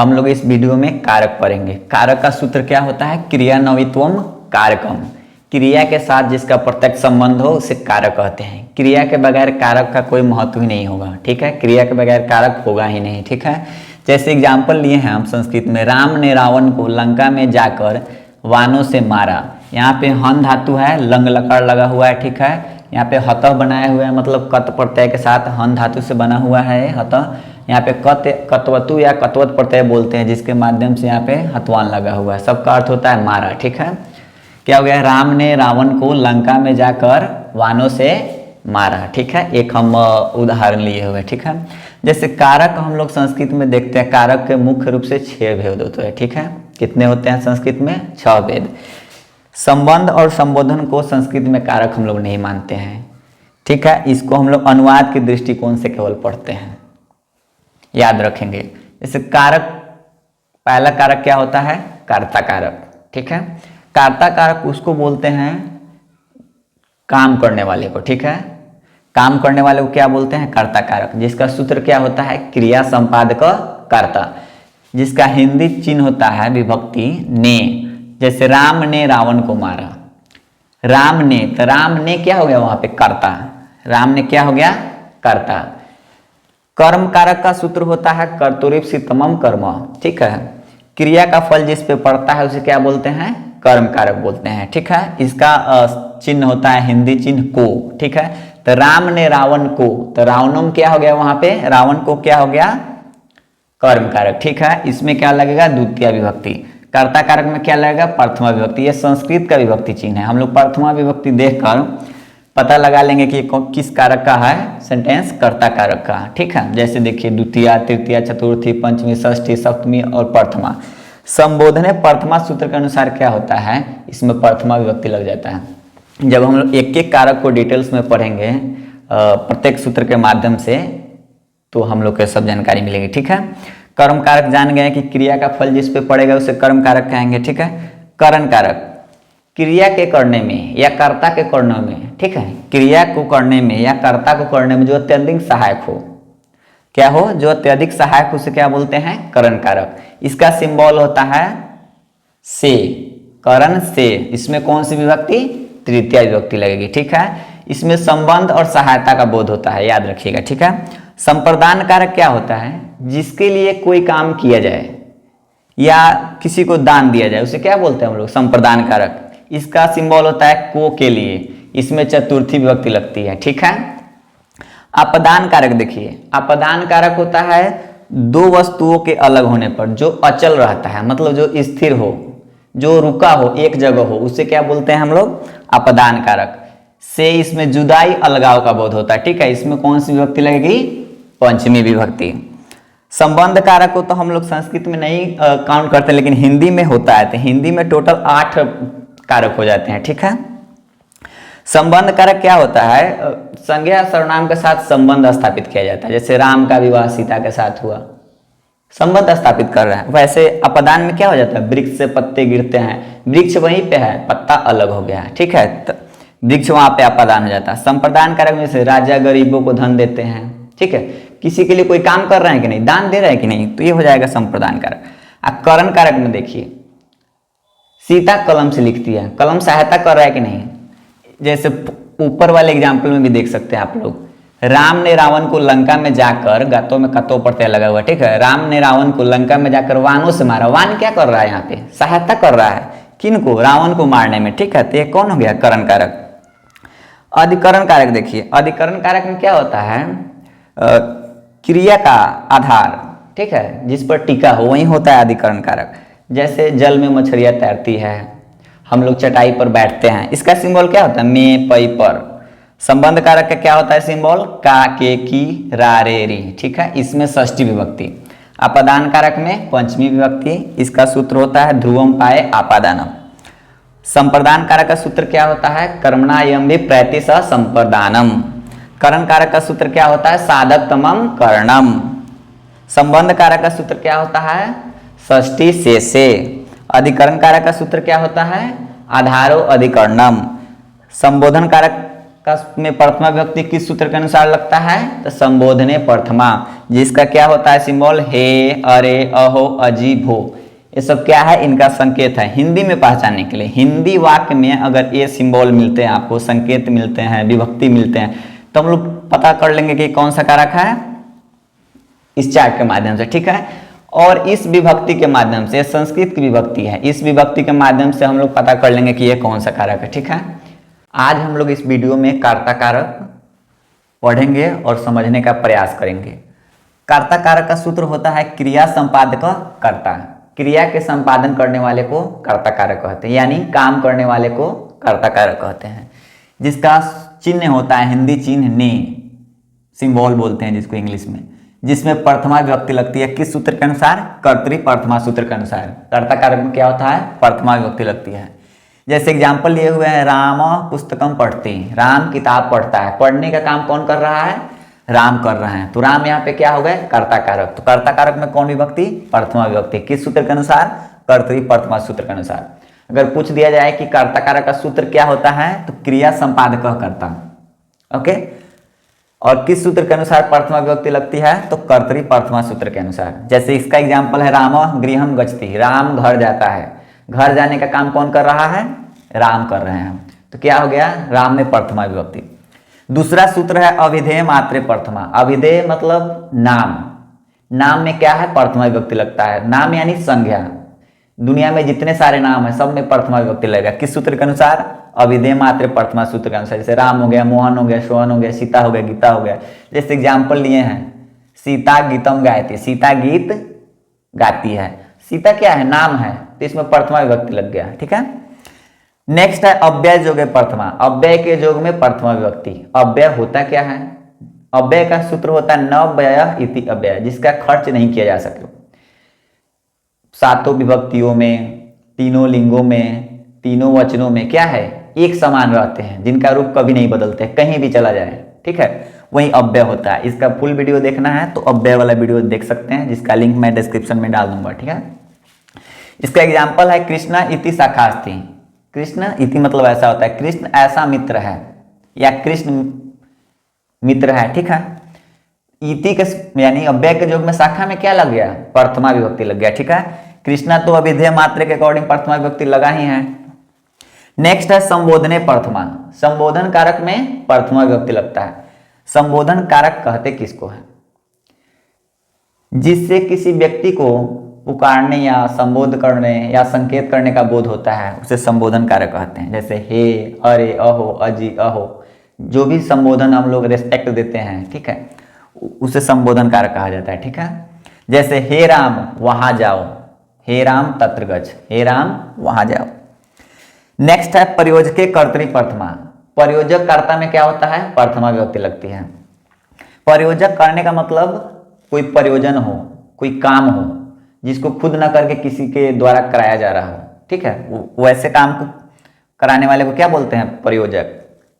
हम लोग इस वीडियो में कारक पढ़ेंगे। कारक का सूत्र क्या होता है? क्रियान्वित्वम कारकम। क्रिया के साथ जिसका प्रत्यक्ष संबंध हो उसे कारक कहते हैं। क्रिया के बगैर कारक का कोई महत्व ही नहीं होगा, ठीक है। क्रिया के बगैर कारक होगा ही नहीं, ठीक है। जैसे एग्जाम्पल लिए हैं हम संस्कृत में, राम ने रावण को लंका में जाकर वानों से मारा। यहाँ पे हन धातु है, लंग लकार लगा हुआ है, ठीक है। यहाँ पे हतः बनाया हुआ है, मतलब कत प्रत्यय के साथ हन धातु से बना हुआ है हतः। यहाँ पे कतवतु या कतवत प्रत्यय बोलते हैं, जिसके माध्यम से यहाँ पे हतवान लगा हुआ है। सबका अर्थ होता है मारा, ठीक है। क्या हो गया? राम ने रावण को लंका में जाकर वानों से मारा, ठीक है। एक हम उदाहरण लिए हुए, ठीक है। जैसे कारक हम लोग संस्कृत में देखते हैं, कारक के मुख्य रूप से 6 भेद होते हैं, ठीक है। कितने होते हैं संस्कृत में? 6 भेद। संबंध और संबोधन को संस्कृत में कारक हम लोग नहीं मानते हैं, ठीक है। इसको हम लोग अनुवाद के दृष्टिकोण से केवल पढ़ते हैं, याद रखेंगे। जैसे कारक, पहला कारक क्या होता है? कर्ता कारक, ठीक है। कर्ता कारक उसको बोलते हैं काम करने वाले को, ठीक है। काम करने वाले को क्या बोलते हैं? कर्ता कारक, जिसका सूत्र क्या होता है? क्रिया संपादक कर्ता, जिसका हिंदी चिन्ह होता है विभक्ति ने। जैसे राम ने रावण को मारा, राम ने, तो राम ने क्या हो गया वहां पे? कर्ता। राम ने क्या हो गया? कर्ता। कर्म कारक का सूत्र होता है कर्तुरीप्सितमम कर्म, ठीक है। क्रिया का फल जिस पे पड़ता है उसे क्या बोलते हैं? कर्म कारक बोलते हैं, ठीक है। इसका चिन्ह होता है हिंदी चिन्ह को, ठीक है। तो राम ने रावण को, तो रावणम क्या हो गया वहां पे? रावण को क्या हो गया? कर्म कारक, ठीक है। इसमें क्या लगेगा? द्वितीय विभक्ति। कर्ता कारक में क्या लगेगा? प्रथमा विभक्ति। ये संस्कृत का विभक्ति चिन्ह है। हम लोग प्रथमा विभक्ति देखकर पता लगा लेंगे कि किस कारक का है सेंटेंस? कर्ता कारक का, ठीक है। जैसे देखिए द्वितीय, तृतीय, चतुर्थी, पंचमी, षष्ठी, सप्तमी और प्रथमा। संबोधने प्रथमा सूत्र के अनुसार क्या होता है? इसमें प्रथमा विभक्ति लग जाता है। जब हम लोग एक एक कारक को डिटेल्स में पढ़ेंगे प्रत्येक सूत्र के माध्यम से, तो हम लोग को सब जानकारी मिलेगी, ठीक है। कर्म कारक जान गए कि क्रिया का फल जिस पे पड़ेगा उसे कर्म कारक कहेंगे, ठीक है। करण कारक, क्रिया के करने में या कर्ता के करने में, ठीक है। क्रिया को करने में या कर्ता को करने में जो अत्यधिक सहायक हो, क्या हो? जो अत्यधिक सहायक उसे क्या बोलते हैं? करण कारक। इसका सिंबल होता है से, करण से। इसमें कौन सी विभक्ति? तृतीय विभक्ति लगेगी, ठीक है। इसमें संबंध और सहायता का बोध होता है, याद रखिएगा, ठीक है। संप्रदान कारक क्या होता है? जिसके लिए कोई काम किया जाए या किसी को दान दिया जाए उसे क्या बोलते हैं हम लोग? संप्रदान कारक। इसका सिंबल होता है को के लिए। इसमें चतुर्थी विभक्ति लगती है, ठीक है। अपदान कारक देखिए, अपदान कारक होता है दो वस्तुओं के अलग होने पर जो अचल रहता है, मतलब जो स्थिर हो, जो रुका हो, एक जगह हो, उसे क्या बोलते हैं हम लोग? अपदान कारक। से इसमें जुदाई अलगाव का बोध होता है, ठीक है। इसमें कौन सी विभक्ति लगेगी? पंचमी विभक्ति। संबंध कारक को तो हम लोग संस्कृत में नहीं काउंट करते, लेकिन हिंदी में होता है। तो हिंदी में टोटल 8 कारक हो जाते हैं, ठीक है। संबंध कारक क्या होता है? संज्ञा सर्वनाम के साथ संबंध स्थापित किया जाता है। जैसे राम का विवाह सीता के साथ हुआ, संबंध स्थापित कर रहे हैं। वैसे अपदान में क्या हो जाता है? वृक्ष से पत्ते गिरते हैं, वृक्ष वहीं पे है, पत्ता अलग हो गया, ठीक है। वृक्ष वहां पे अपदान हो जाता है। संप्रदान कारक में से राजा गरीबों को धन देते हैं, ठीक है। किसी के लिए कोई काम कर रहे हैं कि नहीं, दान दे रहे हैं कि नहीं, तो ये हो जाएगा संप्रदान कारक। करण कारक में देखिए, सीता कलम से लिखती है, कलम सहायता कर रहा है कि नहीं। जैसे ऊपर वाले एग्जाम्पल में भी देख सकते हैं आप लोग, राम ने रावण को लंका में जाकर, गातों में कतो प्रत्यय लगा हुआ, ठीक है। राम ने रावण को लंका में जाकर वानों से मारा। वान क्या कर रहा है? यहाँ पे सहायता कर रहा है, किनको? रावण को मारने में, ठीक है। तो ये कौन हो गया? करण कारक। अधिकरण कारक देखिए, अधिकरण कारक में क्या होता है? क्रिया का आधार, ठीक है, जिस पर टिका हो वही होता है अधिकरण कारक। जैसे जल में मछलियां तैरती है, हम लोग चटाई पर बैठते हैं, इसका सिंबल क्या होता है? में, पई, पर। संबंध कारक का क्या होता है सिंबल? का, के, की, रा, रे, री, ठीक है। इसमें षष्ठी विभक्ति। अपदान कारक में पंचमी विभक्ति। इसका सूत्र होता है ध्रुवम पाए आपादानम। संप्रदान कारक का सूत्र क्या होता है? कर्मणा यम भी प्रैति सह संप्रदानम। करण कारक का सूत्र क्या होता है? साधक तमम कर्णम। संबंध कारक का सूत्र क्या होता है? षष्ठी से। अधिकरण कारक का सूत्र क्या होता है? आधारो अधिकरणम। संबोधन कारक का में प्रथमा विभक्ति किस सूत्र के अनुसार लगता है? तो संबोधने प्रथमा, जिसका क्या होता है सिंबल? हे, अरे, अहो, अजी, भो। ये सब क्या है? इनका संकेत है हिंदी में पहचानने के लिए। हिंदी वाक्य में अगर ये सिंबल मिलते हैं आपको, संकेत मिलते हैं, विभक्ति मिलते हैं, तो हम लोग पता कर लेंगे कि कौन सा कारक है इस चार्ट के माध्यम से, ठीक है। और इस विभक्ति के माध्यम से, संस्कृत की विभक्ति है, इस विभक्ति के माध्यम से हम लोग पता कर लेंगे कि ये कौन सा कारक है, ठीक है। आज हम लोग इस वीडियो में कर्ता कारक पढ़ेंगे और समझने का प्रयास करेंगे। कर्ता कारक का सूत्र होता है क्रिया संपादक कर्ता। क्रिया के संपादन करने वाले को कर्ता कारक कहते हैं, यानी काम करने वाले को कर्ता कारक कहते हैं। जिसका चिन्ह होता है हिंदी चिन्ह ने, सिंबल बोलते हैं जिसको इंग्लिश में, जिसमें प्रथमा विभक्ति लगती है किस सूत्र के अनुसार? कर्तरी प्रथमा सूत्र के अनुसार। कर्ता कारक में क्या होता है? प्रथमा विभक्ति लगती है। जैसे एग्जाम्पल लिए हुए हैं, राम पुस्तकम पढ़ते, राम किताब पढ़ता है। पढ़ने का काम कौन कर रहा है? राम कर रहे हैं, तो राम यहाँ पे क्या हो गए? कर्ता कारक। तो कर्ता कारक में कौन विभक्ति? प्रथमा विभक्ति। किस सूत्र के अनुसार? कर्तरी प्रथमा सूत्र के अनुसार। अगर पूछ दिया जाए कि कर्ता कारक का सूत्र क्या होता है, तो क्रिया संपादक कर्ता, ओके। और किस सूत्र के अनुसार प्रथमा विभक्ति लगती है? तो कर्तरी प्रथमा सूत्र के अनुसार। जैसे इसका एग्जाम्पल है, राम गृहम गच्छति, राम घर जाता है। घर जाने का काम कौन कर रहा है? राम कर रहे हैं, तो क्या हो गया? राम में प्रथमा विभक्ति। दूसरा सूत्र है अभिधेय मात्रे प्रथमा। अभिधेय मतलब नाम। नाम में क्या है? प्रथमा विभक्ति लगता है। नाम यानी संज्ञा। दुनिया में जितने सारे नाम है सब में प्रथमा विभक्ति लगेगा। किस सूत्र के अनुसार? अभिधेय मात्रे प्रथमा सूत्र के अनुसार। जैसे राम हो गया, मोहन हो गया, सोहन हो गया, सीता हो गया, गीता हो गया। जैसे एग्जाम्पल लिए हैं, सीता गीतम गायती, सीता गीत गाती है। सीता क्या है? नाम है, तो इसमें प्रथमा विभक्ति लग गया, ठीक है। नेक्स्ट है अव्यय जोगे प्रथमा। अव्यय के जोग में प्रथमा विभक्ति। अव्यय होता क्या है? अव्यय का सूत्र होता है न व्यय इति अव्यय, जिसका खर्च नहीं किया जा सके। सातों विभक्तियों में, तीनों लिंगों में, तीनों वचनों में क्या है? एक समान रहते हैं, जिनका रूप कभी नहीं बदलते, कहीं भी चला जाए, ठीक है, वही अव्यय होता है। इसका फुल वीडियो देखना है तो अव्यय वाला वीडियो देख सकते हैं, जिसका लिंक मैं डिस्क्रिप्शन में डाल दूंगा, ठीक है। इसका एग्जाम्पल है कृष्णा इति शाखास्ति। कृष्ण इति मतलब ऐसा होता है, कृष्ण ऐसा मित्र है या कृष्ण मित्र है, ठीक है। इति के यानी अव्यय के योग में शाखा में क्या लग गया? प्रथमा विभक्ति लग गया, ठीक है। कृष्णा तो अभिधेय मात्रे के अकॉर्डिंग प्रथमा विभक्ति लगा ही है। नेक्स्ट है संबोधने प्रथमा। संबोधन कारक में प्रथमा विभक्ति लगता है। संबोधन कारक कहते किसको है? जिससे किसी व्यक्ति को पुकारने या संबोध करने या संकेत करने का बोध होता है, उसे संबोधन कारक कहते हैं। जैसे हे, अरे, अहो, अजी, अहो, जो भी संबोधन हम लोग रेस्पेक्ट देते हैं, ठीक है, उसे संबोधन कारक कहा जाता है, ठीक है। जैसे हे राम वहां जाओ, हे राम तत्र गच्छ, हे राम वहां जाओ। नेक्स्ट है प्रयोजके कर्तरी प्रथमा। प्रयोजक कर्ता में क्या होता है? प्रथमा विभक्ति लगती है। प्रयोजक करने का मतलब कोई प्रयोजन हो, कोई काम हो जिसको खुद ना करके किसी के द्वारा कराया जा रहा हो, ठीक है, वैसे काम को कराने वाले को क्या बोलते हैं? प्रयोजक,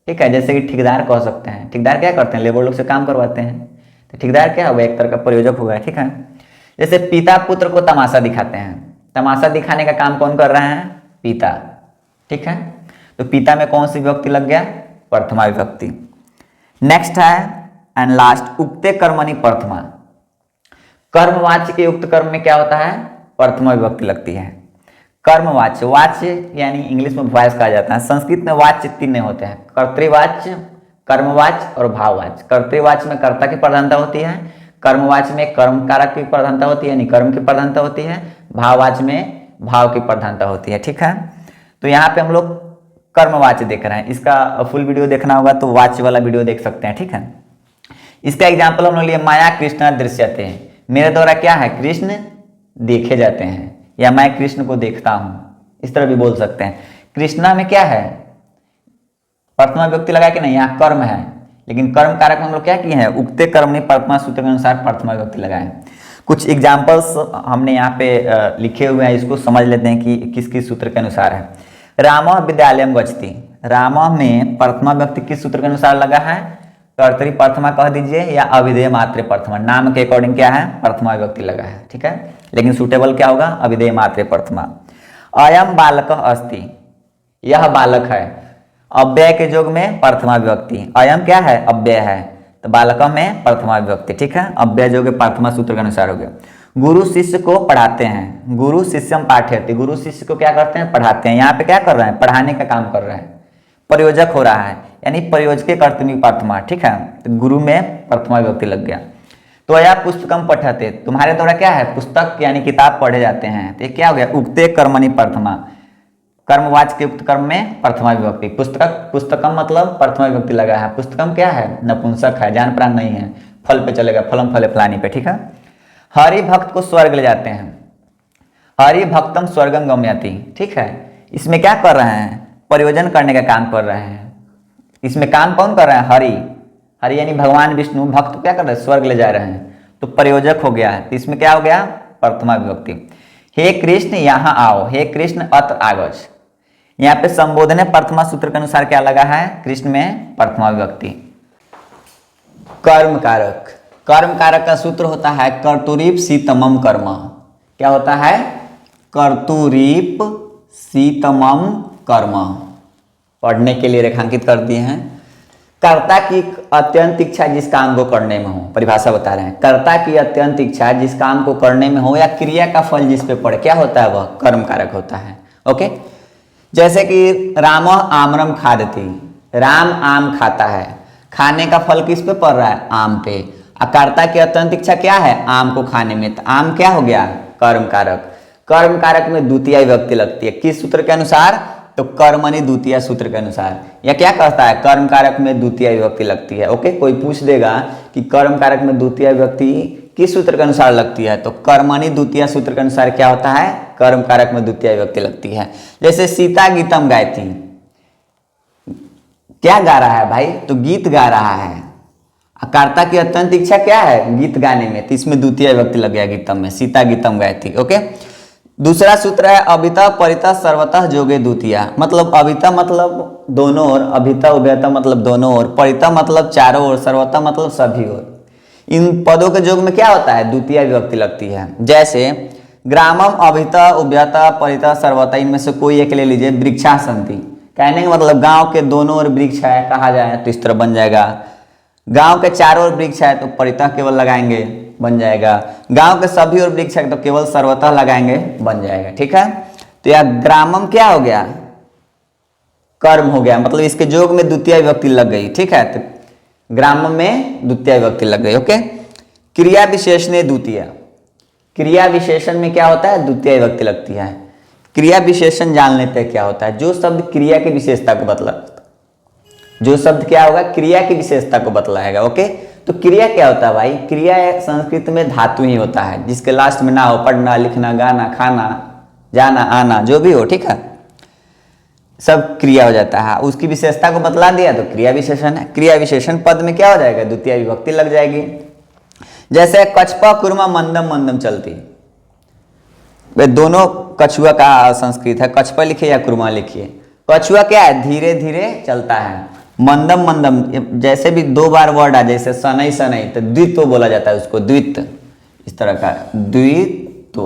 ठीक है। जैसे कि ठेकेदार कह सकते हैं। ठेकेदार क्या करते हैं? लेबर लोग से काम करवाते हैं, तो ठेकेदार क्या होगा? एक तरह का प्रयोजक होगा, ठीक है। जैसे पिता पुत्र को तमाशा दिखाते हैं। तमाशा दिखाने का काम कौन कर रहे हैं? पिता, ठीक है। तो पिता में कौन सी विभक्ति लग गया? प्रथमा विभक्ति। नेक्स्ट है एंड लास्ट उक्ते कर्मणि प्रथमा। कर्मवाच्य के युक्त कर्म में क्या होता है? प्रथमा विभक्ति लगती है। कर्मवाच्य, वाच्य यानी इंग्लिश में वॉइस कहा जाता है। संस्कृत में वाच्य तीन होते हैं, कर्तृवाच्य, कर्मवाच्य और भाववाच्य। कर्तृवाच्य में कर्ता की प्रधानता होती है, कर्मवाच्य में कर्म कारक की प्रधानता होती है, यानी कर्म की प्रधानता होती है, भाववाच्य में भाव की प्रधानता होती है, ठीक है। तो यहाँ पे हम लोग कर्मवाच्य देख रहे हैं। इसका फुल वीडियो देखना होगा तो वाच्य वाला वीडियो देख सकते हैं, ठीक है। इसका एग्जाम्पल हम लोग लिए माया कृष्ण दृश्यते। मेरे द्वारा क्या है? कृष्ण देखे जाते हैं, या मैं कृष्ण को देखता हूं, इस तरह भी बोल सकते हैं। कृष्णा में क्या है? प्रथमा विभक्ति लगा कि नहीं? यहाँ कर्म है, लेकिन कर्म कारक में हम लोग क्या किए हैं? उक्ते कर्मणि प्रथमा सूत्र के अनुसार प्रथमा विभक्ति लगाए। कुछ एग्जाम्पल्स हमने यहाँ पे लिखे हुए हैं, इसको समझ लेते हैं कि किस किस सूत्र के अनुसार है। राम विद्यालयम गच्छति। राम में प्रथमा विभक्ति किस सूत्र के अनुसार लगा है? कर्तरी प्रथमा कह दीजिए या अभिधेय मात्रे प्रथमा। नाम के अकॉर्डिंग क्या है? प्रथमा विभक्ति लगा है, ठीक है। लेकिन सुटेबल क्या होगा? अभिधेय मात्रे प्रथमा। अयम बालक अस्ति, यह बालक है। अव्यय के योग में प्रथमा विभक्ति, अयम क्या है, अव्यय है, तो बालकम में प्रथमा विभक्ति, ठीक है। अव्यय योग प्रथमा सूत्र के अनुसार हो गया। गुरु शिष्य को पढ़ाते हैं, गुरु शिष्यम पाठयति, गुरु शिष्य को क्या करते हैं, पढ़ाते हैं। यहाँ पे क्या कर रहे हैं, पढ़ाने का काम कर रहे हैं, प्रयोजक हो रहा है, यानी प्रयोजके कर्तनी प्रथमा, ठीक है। तो गुरु में प्रथमा विभक्ति लग गया। तो या पुस्तकम पठते, तुम्हारे द्वारा क्या है, पुस्तक यानी किताब पढ़े जाते हैं, तो ये क्या हो गया, उक्ते कर्मणि प्रथमा, कर्मवाचक के उक्त कर्म में प्रथमा विभक्ति। पुस्तक, पुस्तकम मतलब प्रथमा विभक्ति लगा है, पुस्तकम क्या है, नपुंसक है, जान प्राण नहीं है, फल पे चलेगा, फलम फले फलानी पे, ठीक है। हरि भक्त को स्वर्ग ले जाते हैं, हरि भक्तम स्वर्गम गम्यति, ठीक है। इसमें क्या कर रहे हैं, प्रयोजन करने का काम कर रहे हैं। इसमें काम कौन कर रहे हैं, हरि, हरि यानी भगवान विष्णु, भक्त क्या कर रहे हैं, स्वर्ग ले जा रहे हैं, तो प्रयोजक हो गया है। तो इसमें क्या हो गया, प्रथमा विभक्ति। हे कृष्ण यहाँ आओ, हे कृष्ण अत्र आगछ, यहाँ पे संबोधन प्रथमा सूत्र के अनुसार क्या लगा है, कृष्ण में प्रथमा विभक्ति। कर्म कारक, कर्म कारक का सूत्र होता है कर्तुरीप सीतमम कर्म, क्या होता है, कर्तुरीप सीतमम कर्म। पढ़ने के लिए रेखांकित कर दिए हैं। कर्ता की अत्यंत इच्छा जिस काम को करने में हो, परिभाषा बता रहे हैं, कर्ता की अत्यंत इच्छा जिस काम को करने में हो या क्रिया का फल जिस पे पड़े, क्या होता है, वह कर्म कारक होता है। ओके, जैसे कि राम आम्रम खादति, राम आम खाता है, खाने का फल किस पे पड़ रहा है, आम पे। कर्ता की अत्यंत इच्छा क्या है, आम को खाने में, तो आम क्या हो गया, कर्म कारक। कर्म कारक में द्वितीय विभक्ति लगती है, किस सूत्र के अनुसार, तो कर्मणि द्वितीय सूत्र के अनुसार। यह क्या कहता है, कर्म कारक में द्वितीय विभक्ति लगती है। ओके, कोई पूछ देगा कि कर्म कारक में द्वितीय विभक्ति किस सूत्र के अनुसार लगती है, तो कर्मणि द्वितीय सूत्र के अनुसार क्या होता है, कर्म कारक में द्वितीय विभक्ति लगती है। जैसे सीता गीतम गायती, क्या गा रहा है भाई, तो गीत गा रहा है। कर्ता की अत्यंत इच्छा क्या है, गीत गाने में, तो इसमें द्वितीय विभक्ति लग गया गीतम में, सीता गीतम गायती। ओके, दूसरा सूत्र है अभिता परिता सर्वतः जोगे द्वितीया, मतलब अभिता मतलब दोनों ओर, अभिता उभयता मतलब दोनों ओर, परिता मतलब चारों ओर, सर्वतः मतलब सभी ओर। इन पदों के योग में क्या होता है, द्वितीय विभक्ति लगती है। जैसे ग्रामम अभिता उभयता परिता सर्वता, इनमें से कोई एक ले लीजिए, वृक्षा संति, कहने का मतलब गांव के दोनों ओर वृक्ष है, कहा जाए तो इस तरह बन जाएगा। गांव के चारों ओर वृक्ष है तो परिता केवल लगाएंगे, बन जाएगा। गांव के सभी ओर वृक्ष है तो केवल सर्वतः लगाएंगे, बन जाएगा, ठीक है। तो यह ग्रामम क्या हो गया, कर्म हो गया, मतलब इसके योग में द्वितीय विभक्ति लग गई, ठीक है। तो ग्रामम में द्वितीय विभक्ति लग गई। ओके, क्रिया विशेषण द्वितीय, क्रिया विशेषण में क्या होता है, द्वितीय विभक्ति लगती है। क्रिया विशेषण जान लेते हैं क्या होता है, जो शब्द क्रिया की विशेषता को बतला, जो शब्द क्या होगा, क्रिया की विशेषता को बतलाएगा। ओके, तो क्रिया क्या होता है भाई, क्रिया संस्कृत में धातु ही होता है, जिसके लास्ट में ना हो पढ़ना, लिखना, गाना, खाना, जाना, आना, जो भी हो, ठीक है, सब क्रिया हो जाता है। उसकी विशेषता को बतला दिया तो क्रिया विशेषण है। क्रिया विशेषण पद में क्या हो जाएगा, द्वितीय विभक्ति लग जाएगी। जैसे कछपा कुरमा मंदम मंदम चलती, वे दोनों कछुआ का संस्कृत है, कछपा लिखिए या कुरमा लिखिए। कछुआ क्या है, धीरे धीरे चलता है, मंदम मंदम, जैसे भी दो बार वर्ड आ, जैसे सनई सनई, तो द्वित्व बोला जाता है उसको, द्वित्व, इस तरह का द्वित्व,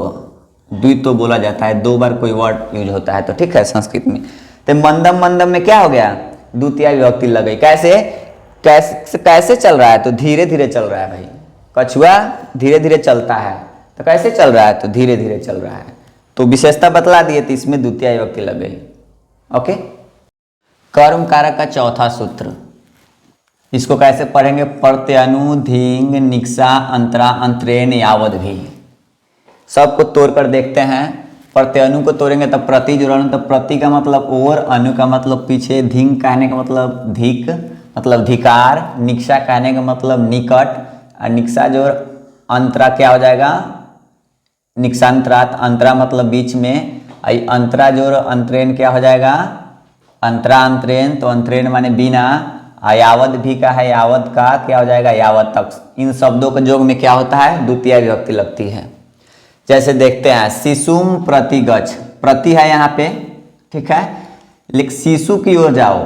द्वित्व बोला जाता है, दो बार कोई वर्ड यूज होता है तो, ठीक है, संस्कृत में। तो मंदम मंदम में क्या हो गया, द्वितीय विभक्ति लग गई। कैसे कैसे कैसे चल रहा है, तो धीरे धीरे चल रहा है भाई, कछुआ धीरे धीरे चलता है, तो कैसे चल रहा है, तो धीरे धीरे चल रहा है। तो विशेषता बतला दिए तो इसमें द्वितीय विभक्ति लग गई। ओके, कर्म कारक का चौथा सूत्र, इसको कैसे पढ़ेंगे, प्रत्यनु धिंग निक्सा अंतरा अंतरेण यावद भी। सबको तोड़कर देखते हैं। प्रत्यनु को तोड़ेंगे तब प्रति जोड़ेंगे, तो प्रति का मतलब ओर, अनु का मतलब पीछे, धिंग कहने का मतलब धिक मतलब धिकार, निक्सा कहने का मतलब निकट, और निक्सा जोड़ अंतरा क्या हो जाएगा, निक्सांतरात, अंतरा मतलब बीच में, अंतरा जोड़ अंतरेण क्या हो जाएगा, अंतरा अंतरेण, तो अंतरेण माने बिना, यावद भी का है, यावद का क्या हो जाएगा, यावद तक। इन शब्दों के योग में क्या होता है, द्वितीय विभक्ति लगती है। जैसे देखते हैं, शिशुम प्रति गच्छ, प्रति है यहाँ पे, ठीक है, लेकिन शिशु की ओर जाओ,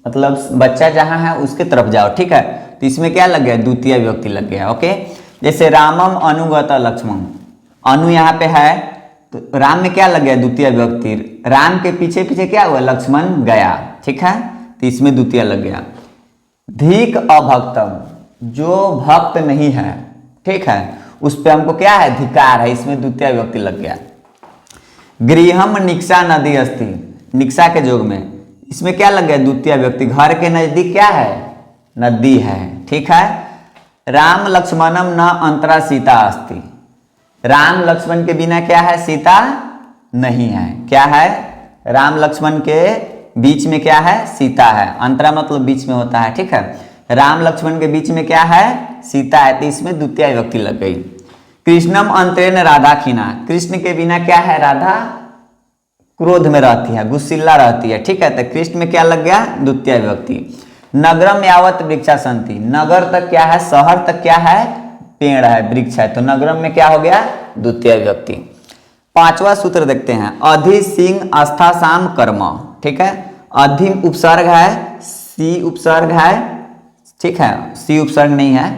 मतलब बच्चा जहाँ है उसके तरफ जाओ, ठीक है। तो इसमें क्या लग गया, द्वितीय विभक्ति लग गया। ओके, जैसे रामम अनुगत लक्ष्मण, अनु यहाँ पे है तो राम में क्या लग गया? द्वितीय विभक्ति। राम के पीछे पीछे क्या हुआ? लक्ष्मण गया। ठीक है, तो इसमें द्वितीय लग गया। धीक अभक्तम, जो भक्त नहीं है, ठीक है, उस पे हमको क्या है? धिकार है, इसमें द्वितीय विभक्ति लग गया। गृहम निक्षा नदी अस्ति, निक्षा के जोग में इसमें क्या लग गया? द्वितीय विभक्ति। घर के नजदीक क्या है? नदी है। ठीक है, राम लक्ष्मणम न अंतरा सीता अस्ति, राम लक्ष्मण के बिना क्या है? सीता नहीं है। क्या है? राम लक्ष्मण के बीच में क्या है? सीता है। अंतरा मतलब बीच में होता है। ठीक है, राम लक्ष्मण के बीच में क्या है? सीता है, तो इसमें द्वितीय विभक्ति लग गई। कृष्णम अंतरेण राधा खीना, कृष्ण के बिना क्या है? राधा क्रोध में रहती है, गुस्सिल्ला रहती है। ठीक है, तो कृष्ण में क्या लग गया? द्वितीय विभक्ति। नगरम यावत वृक्षा संति, नगर तक क्या है? शहर तक क्या है? पेड़ है, वृक्ष है, तो नगरम में क्या हो गया? द्वितीय विभक्ति। पांचवा सूत्र देखते हैं, अधि सिंह आस्था शाम कर्म। ठीक है, अधि उपसर्ग है, सी उपसर्ग है। ठीक है, सी उपसर्ग नहीं है।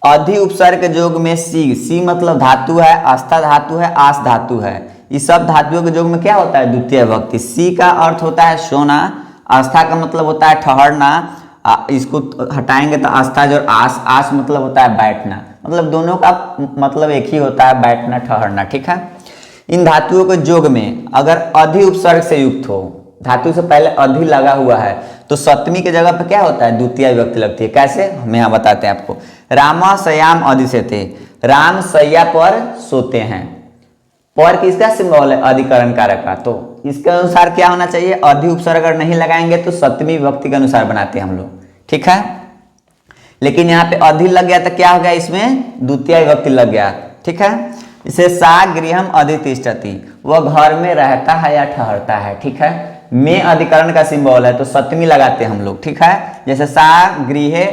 अधि उपसर्ग के जोग में सी मतलब धातु है, आस्था धातु है, आस धातु है। इस सब धातुओं के जोग में क्या होता है? द्वितीय विभक्ति। सी का अर्थ होता है सोना, आस्था का मतलब होता है ठहरना, इसको हटाएंगे तो आस्था जो आस मतलब होता है बैठना, मतलब दोनों का मतलब एक ही होता है, बैठना ठहरना। ठीक है, इन धातुओं के जोग में अगर अधि उपसर्ग से युक्त हो, धातु से पहले अधि लगा हुआ है, तो सप्तमी के जगह पे क्या होता है? द्वितीय विभक्ति लगती है। कैसे? हम यहाँ बताते हैं आपको। रामा शयाम अधिशेते, राम शैया पर सोते हैं। पर किसका सिंबल है? अधिकरण कारक का, तो इसके अनुसार क्या होना चाहिए? अधि उपसर्ग अगर नहीं लगाएंगे तो सप्तमी विभक्ति के अनुसार बनाते हैं हम लोग। ठीक है, लेकिन यहाँ पे अधि लग गया तो क्या हो गया? इसमें द्वितीय विभक्ति लग गया। ठीक है, इसे सा गृहम अधितिष्ठति, वह घर में रहता है या ठहरता है। ठीक है, में अधिकरण का सिंबल है तो सप्तमी लगाते हैं हम लोग। ठीक है, जैसे सा गृहे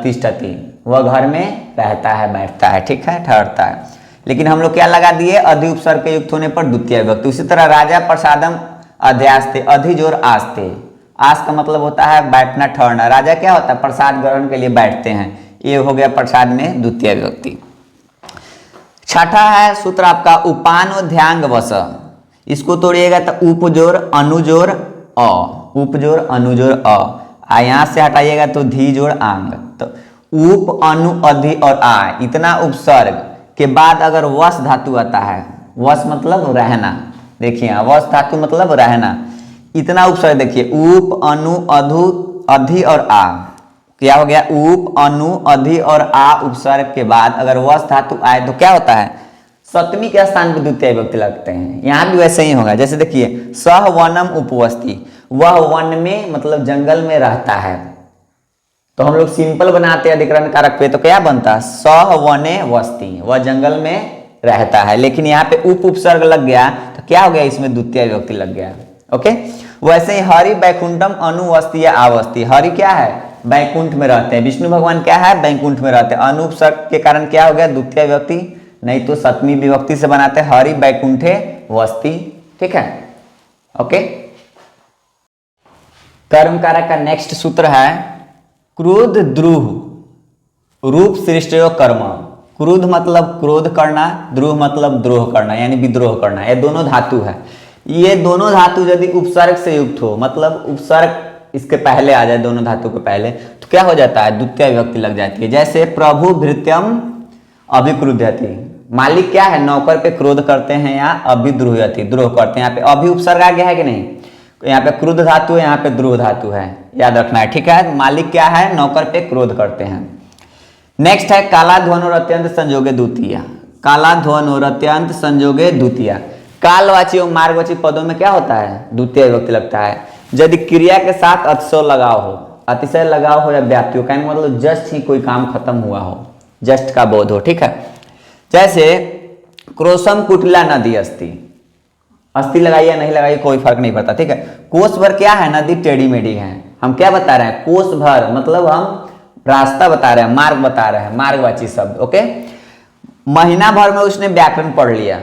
तिष्ठति, वह घर में रहता है, बैठता है। ठीक है, ठहरता है, लेकिन हम लोग क्या लगा दिए? अधि उपसर्ग के युक्त होने पर द्वितीय विभक्ति। उसी तरह राजा प्रसादम अध्यास्ते, अधि जोर आस्ते, आस का मतलब होता है बैठना ठहरना। राजा क्या होता है? प्रसाद ग्रहण के लिए बैठते हैं, ये हो गया प्रसाद में द्वितीय विभक्ति। छठा है सूत्र आपका उपानोध्यांग वस, इसको तोड़िएगा तो उपजोर अनुजोर अ, उपजोर अनुजोर अ, यहाँ से हटाइएगा तो धी जोड़ आंग, तो उप अनु अधि और आ, इतना उपसर्ग के बाद अगर वस धातु आता है, वस मतलब रहना, देखिए वस धातु मतलब रहना, इतना उपसर्ग देखिए उप अनु अधु अधि और आ, क्या हो गया? उप अनु अधि और आ उपसर्ग के बाद अगर वस धातु आए तो क्या होता है? सप्तमी के स्थान पर द्वितीय विभक्ति लगते हैं। यहाँ भी वैसे ही होगा, जैसे देखिए सह वनम उपवस्ती, वह वन में मतलब जंगल में रहता है, तो हम लोग सिंपल बनाते हैं अधिकरण कारक पे, तो क्या बनता है? सह वने वस्ती, वह जंगल में रहता है। लेकिन यहाँ पे उप उपसर्ग लग गया तो क्या हो गया? इसमें द्वितीय विभक्ति लग गया। ओके, वैसे ही हरि बैकुंठम अनुवस्ती या आवस्ती, हरि क्या है? बैकुंठ में रहते हैं, विष्णु भगवान क्या है? बैकुंठ में रहते हैं। अनुपसर्ग के कारण क्या हो गया? द्वितीय विभक्ति, नहीं तो सप्तमी विभक्ति से बनाते हैं, हरि बैकुंठे वस्ती। ठीक है, ओके। कर्म कारक का नेक्स्ट सूत्र है क्रोध द्रुह रूप सृष्टयो कर्म। क्रोध मतलब क्रोध करना, द्रुह मतलब द्रोह करना, यानी विद्रोह करना, ये दोनों धातु है। ये दोनों धातु यदि उपसर्ग से युक्त हो, मतलब उपसर्ग इसके पहले आ जाए, दोनों धातु के पहले, तो क्या हो जाता है? द्वितीय विभक्ति लग जाती है। जैसे प्रभु भृत्यम अभिक्रुध्यति, मालिक क्या है? नौकर पे क्रोध करते हैं या अभिद्रोहयति, द्रोह करते हैं। यहाँ पे अभि उपसर्ग आ गया है कि नहीं? यहाँ पे क्रुद्ध धातु है, यहाँ पे द्रोह धातु है, याद रखना है। ठीक है, मालिक क्या है? नौकर पे क्रोध करते हैं। नेक्स्ट है काला ध्वनोर अत्यंत संजोगे द्वितीय। काला ध्वनोर अत्यंत संजोगे द्वितीय, कालवाची और मार्गवाची पदों में क्या होता है? द्वितीय विभक्ति लगता है। यदि क्रिया के साथ अतिशय लगाव हो, अतिशय लगाव हो या व्याप्ति हो, कहने मतलब जस्ट ही कोई काम खत्म हुआ हो, जस्ट का बोध हो। ठीक है, जैसे क्रोशम कुटिला नदी अस्ति, अस्थि लगाई या नहीं लगाई कोई फर्क नहीं पड़ता। ठीक है, कोस भर क्या है? नदी टेढ़ी मेढ़ी है। हम क्या बता रहे हैं? कोस भर मतलब हम रास्ता बता रहे हैं, मार्ग बता रहे हैं, मार्गवाची शब्द। ओके, महीना भर में उसने व्याकरण पढ़ लिया,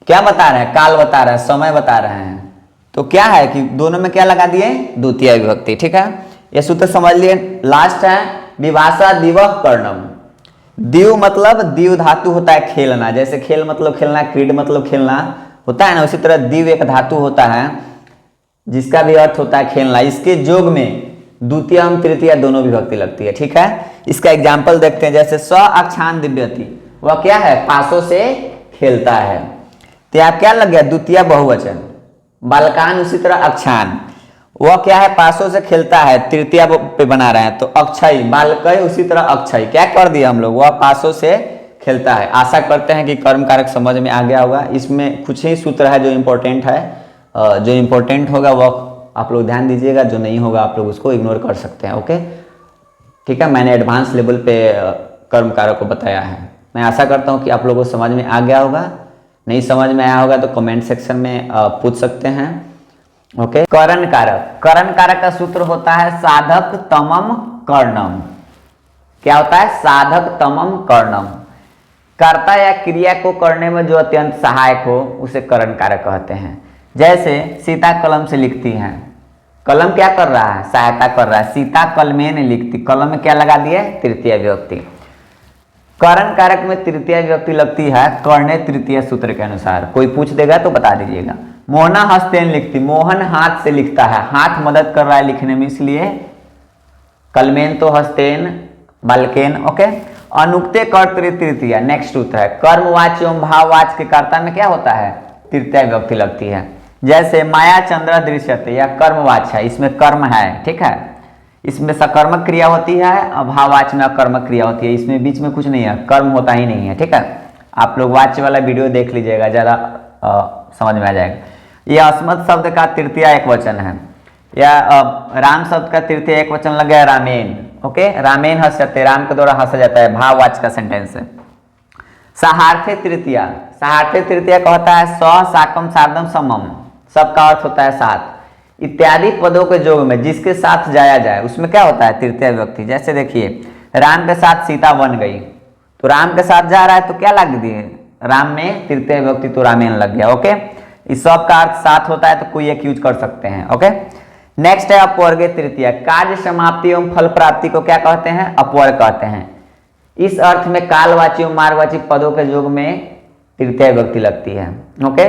क्या बता रहे हैं? काल बता रहे हैं, समय बता रहे हैं। तो क्या है कि दोनों में क्या लगा दिए? द्वितीय विभक्ति। ठीक है, ये सूत्र समझ लिए। लास्ट है विभाषा दिवह कर्णम, द्यू मतलब द्यू धातु होता है खेलना, जैसे खेल मतलब खेलना, क्रीड मतलब खेलना होता है ना, उसी तरह द्यू एक धातु होता है जिसका भी अर्थ होता है खेलना। इसके जोग में द्वितीय एवं तृतीय दोनों विभक्ति लगती है। ठीक है, इसका एग्जाम्पल देखते हैं। जैसे स अक्षान दिव्यति, वह क्या है, पासों से खेलता है। तो यहाँ क्या लग गया, द्वितीय बहुवचन। बालकान उसी तरह अक्षान, वह क्या है, पासों से खेलता है, तृतीय पे बना रहे हैं। तो अक्षय, बालकय उसी तरह अक्षय, क्या कर दिया हम लोग, वह पासों से खेलता है। आशा करते हैं कि कर्म कारक समझ में आ गया होगा। इसमें कुछ ही सूत्र है जो इम्पोर्टेंट है, जो इम्पोर्टेंट होगा वह आप लोग ध्यान दीजिएगा, जो नहीं होगा आप लोग उसको इग्नोर कर सकते हैं। ओके, ठीक है, मैंने एडवांस लेवल पे कर्म कारक को बताया है। मैं आशा करता हूँ कि आप लोगों को समझ में आ गया होगा। नहीं समझ में आया होगा तो कमेंट सेक्शन में पूछ सकते हैं। ओके, करण कारक, करण कारक का सूत्र होता है साधक तमम कर्णम। क्या होता है, साधक तमम कर्णम। कर्ता या क्रिया को करने में जो अत्यंत सहायक हो उसे करण कारक कहते हैं। जैसे सीता कलम से लिखती है, कलम क्या कर रहा है, सहायता कर रहा है। सीता कलमेन लिखती, कलम में क्या लगा दिए, तृतीय विभक्ति। करण कारक में तृतीय विभक्ति लगती है कर्णे तृतीय सूत्र के अनुसार। कोई पूछ देगा तो बता दीजिएगा। मोहना हस्तेन लिखती, मोहन हाथ से लिखता है, हाथ मदद कर रहा है लिखने में, इसलिए कलमेन तो हस्तेन बालकेन। ओके, अनुक्ते कर्तृ तृतीय नेक्स्ट सूत्र है। कर्मवाच्य एवं भाववाच्य के कर्ता में क्या होता है, तृतीय विभक्ति लगती है। जैसे माया चंद्र दृश्यते, या कर्मवाच्य है, इसमें कर्म है। ठीक है, इसमें सकर्मक क्रिया होती है, भाववाच्य में अकर्मक क्रिया होती है। इसमें बीच में कुछ नहीं है, कर्म होता ही नहीं है। ठीक है, आप लोग वाच्य वाला वीडियो देख लीजिएगा, ज़्यादा समझ में आ जाएगा। यह अस्मत् शब्द का तृतीय एक वचन है, या राम शब्द का तृतीय एक वचन लग गया रामेन। ओके, रामेन हंसते, राम के द्वारा हंसा जाता है, भाववाच्य का सेंटेंस है। सहार्थे तृतीया, सहार्थे तृतीया का होता है स साकम सार्धम समम, सबका अर्थ होता है साथ। इत्यादि पदों के योग में जिसके साथ जाया जाए उसमें क्या होता है, तृतीय विभक्ति। जैसे देखिए, राम के साथ सीता बन गई, तो राम के साथ जा रहा है तो क्या लग दिए, राम में तृतीय विभक्ति, तो रामेन लग गया। ओके, इस सब का अर्थ साथ होता है तो कोई एक यूज कर सकते हैं। ओके, नेक्स्ट है अपवर्गे तृतीया। कार्य समाप्ति एवं फल प्राप्ति को क्या कहते हैं, अपवर्ग कहते हैं। इस अर्थ में कालवाची और मार्गवाची पदों के योग में तृतीय विभक्ति लगती है। ओके,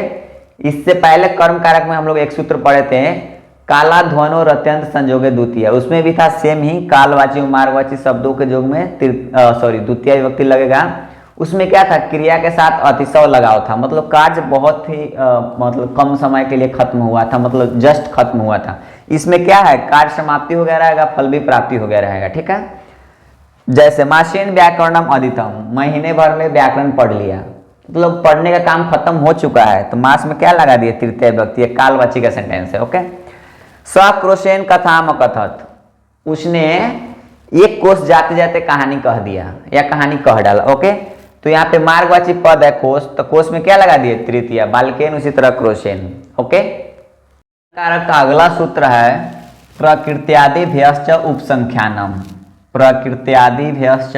इससे पहले कर्म कारक में हम लोग एक सूत्र पढ़े थे, काला ध्वन और अत्यंत संयोगे द्वितीय, उसमें भी था सेम ही, कालवाची और मार्गवाची शब्दों के योग में द्वितीय विभक्ति लगेगा। उसमें क्या था, क्रिया के साथ अतिशय लगाव था, मतलब कार्य बहुत ही मतलब कम समय के लिए खत्म हुआ था, मतलब जस्ट खत्म हुआ था। इसमें क्या है, कार्य समाप्ति हो गया रहेगा, फल भी प्राप्ति हो गया रहेगा। ठीक है, जैसे मासेन व्याकरणम अधीतम, महीने भर में व्याकरण पढ़ लिया, मतलब पढ़ने का काम खत्म हो चुका है, तो मास में क्या लगा दिए, तृतीय विभक्ति, कालवाची का सेंटेंस है। ओके, सक्रोशेन कथाम कथत, उसने एक कोष जाते जाते कहानी कह दिया या कहानी कह डाला। ओके, तो यहाँ पे मार्गवाची पद है कोष, तो कोष में क्या लगा दिए, तृतीय, बालकेन उसी तरह क्रोशेन। ओके, कारक का अगला सूत्र है प्रकृत्यादिभ्यश्च उपसंख्यानम। प्रकृत्यादिभ्यश्च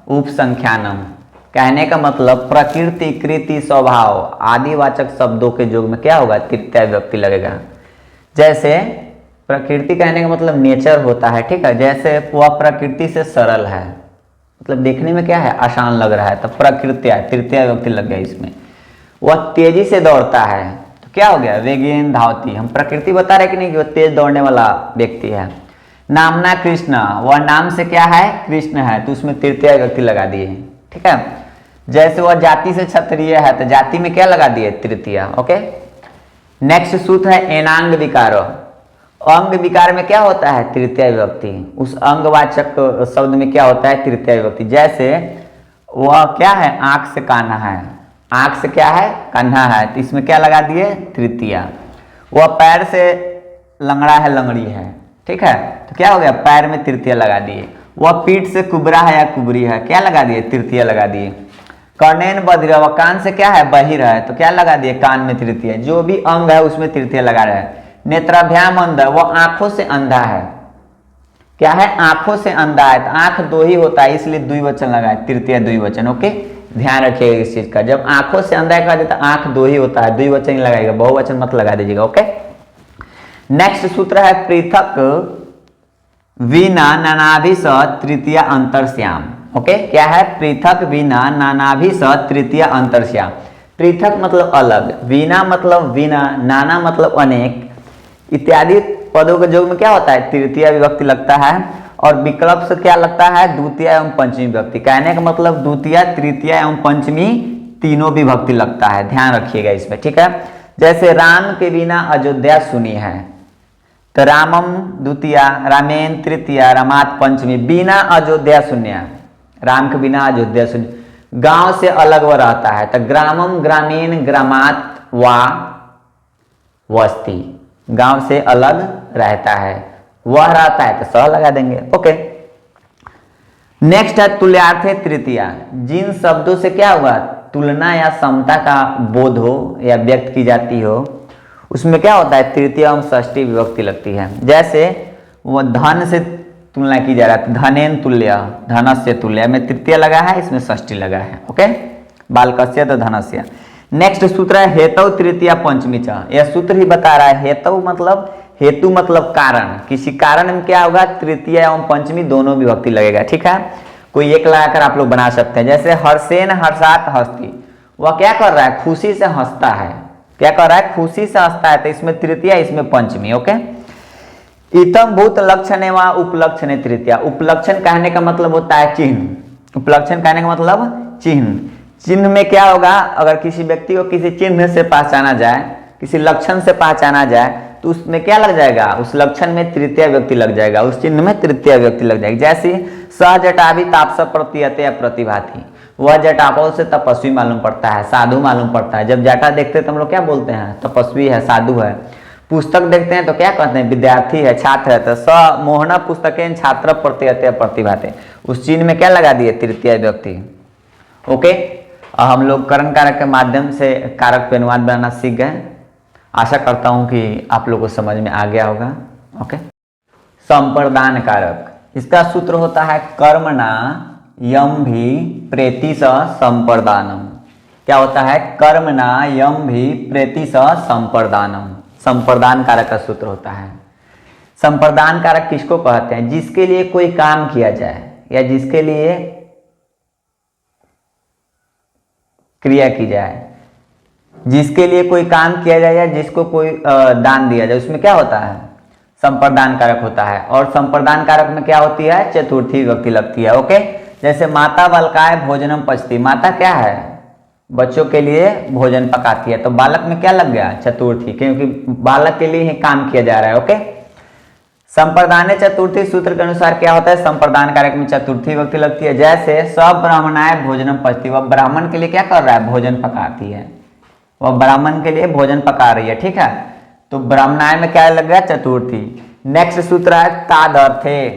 उपसंख्यानम कहने का मतलब प्रकृति, कृति, स्वभाव आदिवाचक शब्दों के योग में क्या होगा, तृतीय विभक्ति लगेगा। जैसे प्रकृति कहने का मतलब नेचर होता है। ठीक है, जैसे वह प्रकृति से सरल है, मतलब देखने में क्या है, आसान लग रहा है, तो प्रकृत्या तृतीय विभक्ति लग गया इसमें। वह तेजी से दौड़ता है, तो क्या हो गया, वेगेन धावती। हम प्रकृति बता रहे कि नहीं कि वह तेज दौड़ने वाला व्यक्ति है। नामना कृष्ण, वह नाम से क्या है, कृष्ण है, तो उसमें तृतीय विभक्ति लगा दिए। ठीक है, जैसे वह जाति से क्षत्रिय है, तो जाति में क्या लगा दिए, तृतीय। ओके, नेक्स्ट सूत्र है एनांग विकार। अंग विकार में क्या होता है, तृतीय विभक्ति। उस अंगवाचक शब्द में क्या होता है, तृतीय विभक्ति। जैसे वह क्या है, आंख से कान्हा है, आंख से क्या है, कान्हा है, तो इसमें क्या लगा दिए, तृतीय। वह पैर से लंगड़ा है, लंगड़ी है। ठीक है, तो क्या हो गया, पैर में तृतीय लगा दिए। वह पीठ से कुबरा है या कुबरी है, क्या लगा दिए, तृतीय लगा दिए। कर्णेन बधिर, वह कान से क्या है, बहिर है, तो क्या लगा दिए, कान में तृतीय। जो भी अंग है उसमें तृतीय लगा रहे हैं। नेत्राभ्याम अंध, वह आंखों से अंधा है, क्या है, आंखों से अंधा है, तो आंख दो ही होता है इसलिए द्विवचन लगा है, तृतीय द्विवचन। ओके, ध्यान रखिएगा इस चीज का, जब आंखों से अंधा कहा जाता है आंख दो ही होता है, द्विवचन ही लगाएगा, बहुवचन मत लगा दीजिएगा। ओके, नेक्स्ट सूत्र है पृथक विना नानाभिस तृतीय अंतरश्याम। ओके, क्या है? पृथक वीणा नानाभि स तृतीय अंतरस्या। पृथक मतलब अलग, वीणा मतलब वीणा, नाना मतलब अनेक, इत्यादि पदों के योग में क्या होता है? तृतीय विभक्ति लगता है। और विकल्प से क्या लगता है? द्वितीय एवं पंचमी विभक्ति। कहने का मतलब द्वितीय, तृतीय एवं पंचमी तीनों विभक्ति लगता है, ध्यान रखिएगा इसमें, ठीक है। जैसे राम के बिना अयोध्या सुनी है, तो रामम द्वितीय, रामेन तृतीय, रामात पंचमी, बिना अयोध्या शून्य, राम के बिना अयोध्या शून्य। गांव से अलग वह रहता है, तो ग्रामम, ग्रामीण, ग्रामात वा वस्ती, गांव से अलग रहता है, वह रहता है, तो सह लगा देंगे। ओके, नेक्स्ट है तुल्यार्थे तृतीया। जिन शब्दों से क्या हुआ? तुलना या समता का बोध हो या व्यक्त की जाती हो, उसमें क्या होता है? तृतीय एवं षष्ठी विभक्ति लगती है। जैसे वो धन से तुलना की जा रहा है, धनेन तुल्य, धनस्य तुल्य, में तृतीय लगा है, इसमें षष्ठी लगा है। ओके, बालकस्य तो धनस्य। नेक्स्ट सूत्र है हेतु तृतीय पंचमी च। यह सूत्र ही बता रहा है हेतु मतलब, हेतु मतलब कारण, किसी कारण में क्या होगा? तृतीय एवं पंचमी दोनों विभक्ति लगेगा, ठीक है। कोई एक लगाकर आप लोग बना सकते हैं। जैसे हर्षेन हर्षात हस्ती, वह क्या कर रहा है? खुशी से हंसता है। क्या कर रहा है? खुशी से हंसता है, तो इसमें तृतीय, इसमें पंचमी। ओके, इतम भूत लक्षण व उपलक्षण तृतीया। उपलक्षण कहने का मतलब होता है चिन्ह, उपलक्षण कहने का मतलब चिन्ह। चिन्ह में क्या होगा? अगर किसी व्यक्ति को किसी चिन्ह से पहचाना जाए, किसी लक्षण से पहचाना जाए, तो उसमें क्या लग जाएगा? उस लक्षण में तृतीय व्यक्ति लग जाएगा, उस चिन्ह में तृतीय व्यक्ति लग जाएगी। जैसे सहजटाभि तापस प्रतीयते प्रतिभाति, वह जटाओं से तपस्वी मालूम पड़ता है, साधु मालूम पड़ता है। जब जटा देखते हैं तो हम लोग क्या बोलते हैं? तपस्वी है, साधु है। पुस्तक देखते हैं तो क्या कहते हैं? विद्यार्थी है, छात्र है। तो स मोहना पुस्तकेन छात्र प्रतीयते प्रतिभाते, उस चिन्ह में क्या लगा दिए? तृतीय व्यक्ति। ओके, हम लोग करण कारक के माध्यम से कारक पे अनुवाद बनाना सीख गए। आशा करता हूं कि आप लोगों को समझ में आ गया होगा। ओके, संप्रदान कारक, इसका सूत्र होता है कर्मणा यम भी प्रेति स संप्रदानम। क्या होता है? कर्मणा यम भी प्रेति स संप्रदानम, संप्रदान कारक का सूत्र होता है। संप्रदान कारक किसको कहते हैं? जिसके लिए कोई काम किया जाए या जिसके लिए क्रिया की जाए, जिसके लिए कोई काम किया जाए या जिसको कोई दान दिया जाए, उसमें क्या होता है? संप्रदान कारक होता है। और संप्रदान कारक में क्या होती है? चतुर्थी विभक्ति लगती है। ओके, जैसे माता बालकाय भोजनम पचती, माता क्या है? बच्चों के लिए भोजन पकाती है, तो बालक में क्या लग गया? चतुर्थी, क्योंकि बालक के लिए ही काम किया जा रहा है। ओके, संप्रदान चतुर्थी सूत्र के अनुसार क्या होता है? संप्रदान कारक में चतुर्थी विभक्ति लगती है। जैसे सब ब्राह्मणाय भोजनम पचती, वह ब्राह्मण के लिए क्या कर रहा है? भोजन पकाती है, वह ब्राह्मण के लिए भोजन पका रही है, ठीक है। तो ब्राह्मणाय में क्या लग गया? चतुर्थी। नेक्स्ट सूत्र है तादर्थे,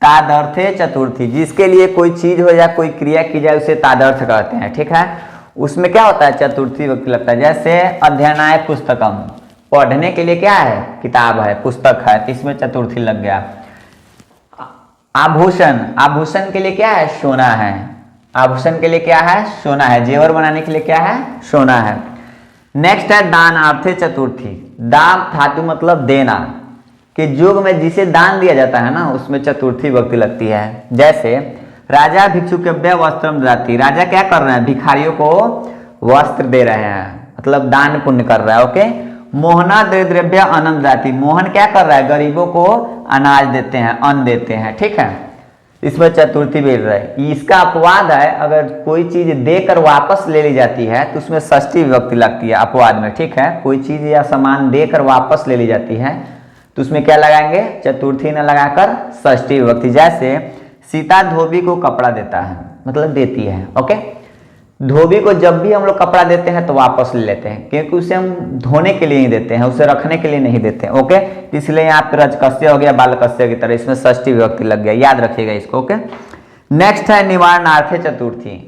तादर्थे चतुर्थी, जिसके लिए कोई चीज हो या कोई क्रिया की जाए उसे तादर्थ कहते हैं, ठीक है। उसमें क्या होता है? चतुर्थी विभक्ति लगता है। जैसे अध्ययनाय पुस्तकम, पढ़ने के लिए क्या है? किताब है, पुस्तक है, तो इसमें चतुर्थी लग गया। आभूषण, आभूषण के लिए क्या है? सोना है, आभूषण के लिए क्या है? सोना है। जेवर बनाने के लिए क्या है? सोना है। नेक्स्ट है दानार्थे चतुर्थी। दान धातु मतलब देना, कि युग में जिसे दान दिया जाता है ना, उसमें चतुर्थी विभक्ति लगती है। जैसे राजा भिक्षुकेभ्यः वस्त्रम ददाति, राजा क्या कर रहे हैं? भिखारियों को वस्त्र दे रहे हैं, मतलब दान पुण्य कर रहा है। ओके, मोहना दरिद्रेभ्यः अन्नम ददाति, मोहन क्या कर रहा है? गरीबों को अनाज देते हैं, अन्न देते हैं, ठीक है। इसमें चतुर्थी बेर रहा है। इसका अपवाद है, अगर कोई चीज देकर वापस ले ली जाती है तो उसमें षष्ठी विभक्ति लगती है अपवाद में, ठीक है। कोई चीज या सामान देकर वापस ले ली जाती है तो उसमें क्या लगाएंगे? चतुर्थी न लगाकर षष्ठी विभक्ति। जैसे सीता धोबी को कपड़ा देता है, मतलब देती है। ओके, धोबी को जब भी हम लोग कपड़ा देते हैं तो वापस ले लेते हैं, क्योंकि उसे हम धोने के लिए ही देते हैं, उसे रखने के लिए नहीं देते हैं। ओके, इसलिए यहाँ पे रजकस्य हो गया बालकस्य की तरह, इसमें षष्ठी विभक्ति लग गया, याद रखिएगा इसको। ओके, नेक्स्ट है निवारणार्थे चतुर्थी।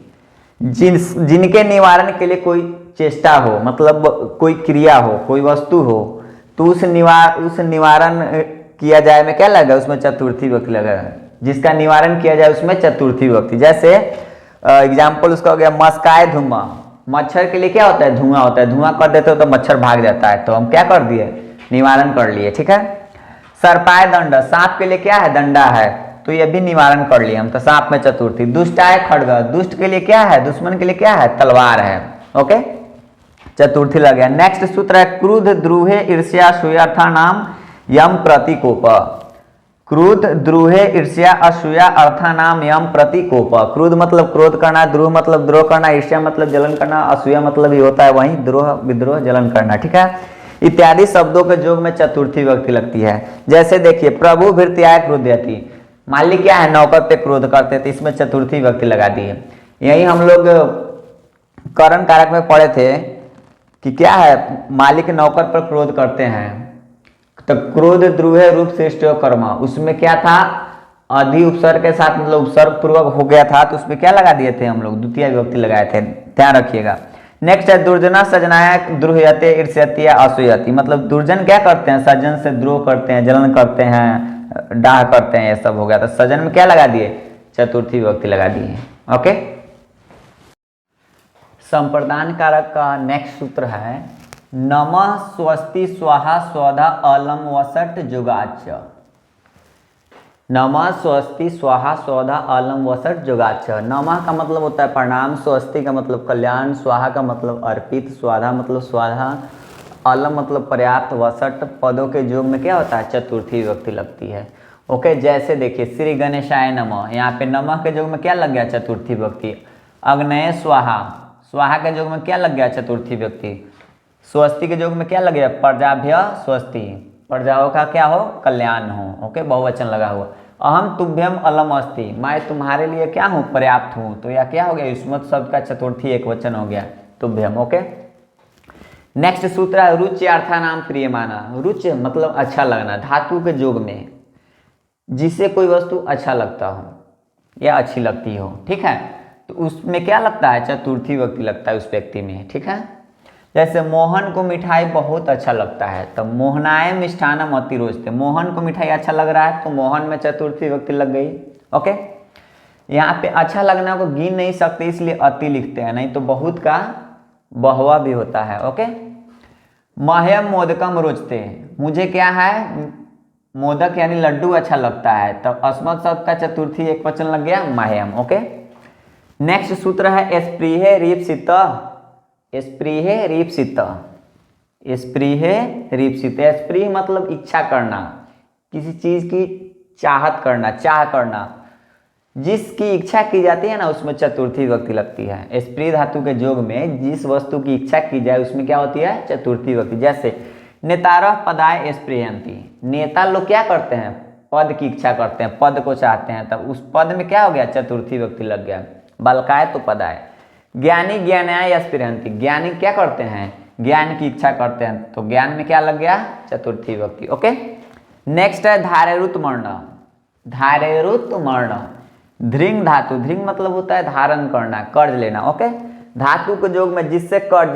जिनके निवारण के लिए कोई चेष्टा हो, मतलब कोई क्रिया हो, कोई वस्तु हो, तो उस निवारण किया जाए में क्या लगा? उसमें चतुर्थी विभक्ति लगा। जिसका निवारण किया जाए उसमें चतुर्थी विभक्ति। जैसे एग्जाम्पल उसका हो गया मस्काए धुआं, मच्छर के लिए क्या होता है? धुआं होता है, धुआं कर देते हो तो मच्छर भाग जाता है, तो हम क्या कर दिए? निवारण कर लिए, ठीक है। सर्पाय दंड, सांप के लिए क्या है? डंडा है, तो ये भी निवारण कर लिए हम। तो सांप में चतुर्थी। दुष्टाय खड्ग, दुष्ट के लिए क्या है, दुश्मन के लिए क्या है, तलवार है। ओके, चतुर्थी लग गया। नेक्स्ट सूत्र है क्रुद्ध द्रुहे ईर्ष्या असूया अर्थानाम यम प्रतिकोप। क्रुद्ध द्रुहे ईर्ष्या असूया अर्थानाम यम प्रतिकोप। क्रुद्ध मतलब क्रोध करना, द्रुह मतलब द्रोह करना, ईर्ष्या मतलब जलन करना, असूया मतलब ही होता है वही द्रोह विद्रोह जलन करना, ठीक है। इत्यादि शब्दों के योग में चतुर्थी विभक्ति लगती है। जैसे देखिए प्रभु भृत्याय क्रोध्यति, मान ली क्या है, नौकर पे क्रोध करते थे, इसमें चतुर्थी विभक्ति लगा दी है। यही हम लोग करण कारक में पढ़े थे कि क्या है, मालिक नौकर पर क्रोध करते हैं, तो क्रोध द्रुहे रूप श्रेष्ठ कर्म, उसमें क्या था, अधि उपसर्ग के साथ मतलब उपसर्ग पूर्वक हो गया था, तो उसमें क्या लगा दिए थे हम लोग, द्वितीय विभक्ति लगाए थे, ध्यान रखिएगा। नेक्स्ट है दुर्जना सजनाया द्रुह्यते ईर्ष्यति असूयति, मतलब दुर्जन क्या करते हैं, सज्जन से द्रोह करते हैं, जलन करते हैं, डाह करते हैं, ये सब हो गया। तो सजन में क्या लगा दिए, चतुर्थी विभक्ति लगा दिए। ओके, संप्रदान कारक का नेक्स्ट सूत्र है नमः स्वस्ति स्वाहा स्वधा अलम वसट जुगाच। नमः स्वस्ति स्वाहा स्वधा अलम वसट जुगाच। नमः का मतलब होता है प्रणाम, स्वस्ति का मतलब कल्याण, स्वाहा का मतलब अर्पित, स्वाधा मतलब स्वाधा, अलम मतलब पर्याप्त, वसट पदों के योग में क्या होता है, चतुर्थी विभक्ति लगती है। ओके, जैसे देखिए श्री गणेशाय नमः, यहाँ पे नमः के योग में क्या लग गया, चतुर्थी विभक्ति। अग्नये स्वाहा, स्वाहा के योग में क्या लग गया, चतुर्थी विभक्ति। स्वस्ति के योग में क्या लग गया, प्रजाभ्य स्वस्ति, प्रजाओं का क्या हो, कल्याण हो। ओके, बहुवचन लगा हुआ। अहम तुभ्यम अलम अस्ति, मैं तुम्हारे लिए क्या हूँ, पर्याप्त हूँ। तो यह क्या हो गया, युष्मत शब्द का चतुर्थी एक वचन हो गया, तुभ्यम। ओके, नेक्स्ट सूत्र है रुचि अर्थानाम प्रियमाना। रुचि मतलब अच्छा लगना, धातु के योग में जिसे कोई वस्तु अच्छा लगता हो या अच्छी लगती हो, ठीक है, तो उसमें क्या लगता है, चतुर्थी विभक्ति लगता है उस व्यक्ति में, ठीक है। जैसे मोहन को मिठाई बहुत अच्छा लगता है, तो मोहनाय मिष्ठानम अति रोचते, मोहन को मिठाई अच्छा लग रहा है तो मोहन में चतुर्थी विभक्ति लग गई। ओके, यहाँ पे अच्छा लगना को गिन नहीं सकते इसलिए अति लिखते हैं, नहीं तो बहुत का बहुआ भी होता है। ओके, मह्यम मोदकम रोचते, मुझे क्या है, मोदक यानी लड्डू अच्छा लगता है, तब अस्मत् शब्द का चतुर्थी एक वचन लग गया, मह्यम। ओके, नेक्स्ट सूत्र है स्प्रीहे रीप्सित। स्प्रीहे रीप्सित, स्प्रीहे रीप्सित। स्प्रीह मतलब इच्छा करना, किसी चीज की चाहत करना, चाह करना, जिसकी इच्छा की जाती है ना उसमें चतुर्थी विभक्ति लगती है। स्प्रीह धातु के योग में जिस वस्तु की इच्छा की जाए उसमें क्या होती है, चतुर्थी विभक्ति। जैसे नेतारः पदाय स्प्रियंती, नेता लोग क्या करते हैं, पद की इच्छा करते हैं, पद को चाहते हैं, तब उस पद में क्या हो गया, चतुर्थी विभक्ति लग गया, बलकाय तो पदाय। ज्ञानी ज्ञानाय स्प्रियंती, ज्ञानी क्या करते हैं, ज्ञान की इच्छा करते हैं, तो ज्ञान में क्या लग गया, चतुर्थी विभक्ति। ओके, नेक्स्ट है धारेरुत मर्ण। धारेरुत मर्ण, धृंग धातु, धृंग मतलब होता है धारण करना, कर्ज लेना। ओके, धातु के योग में जिससे कर्ज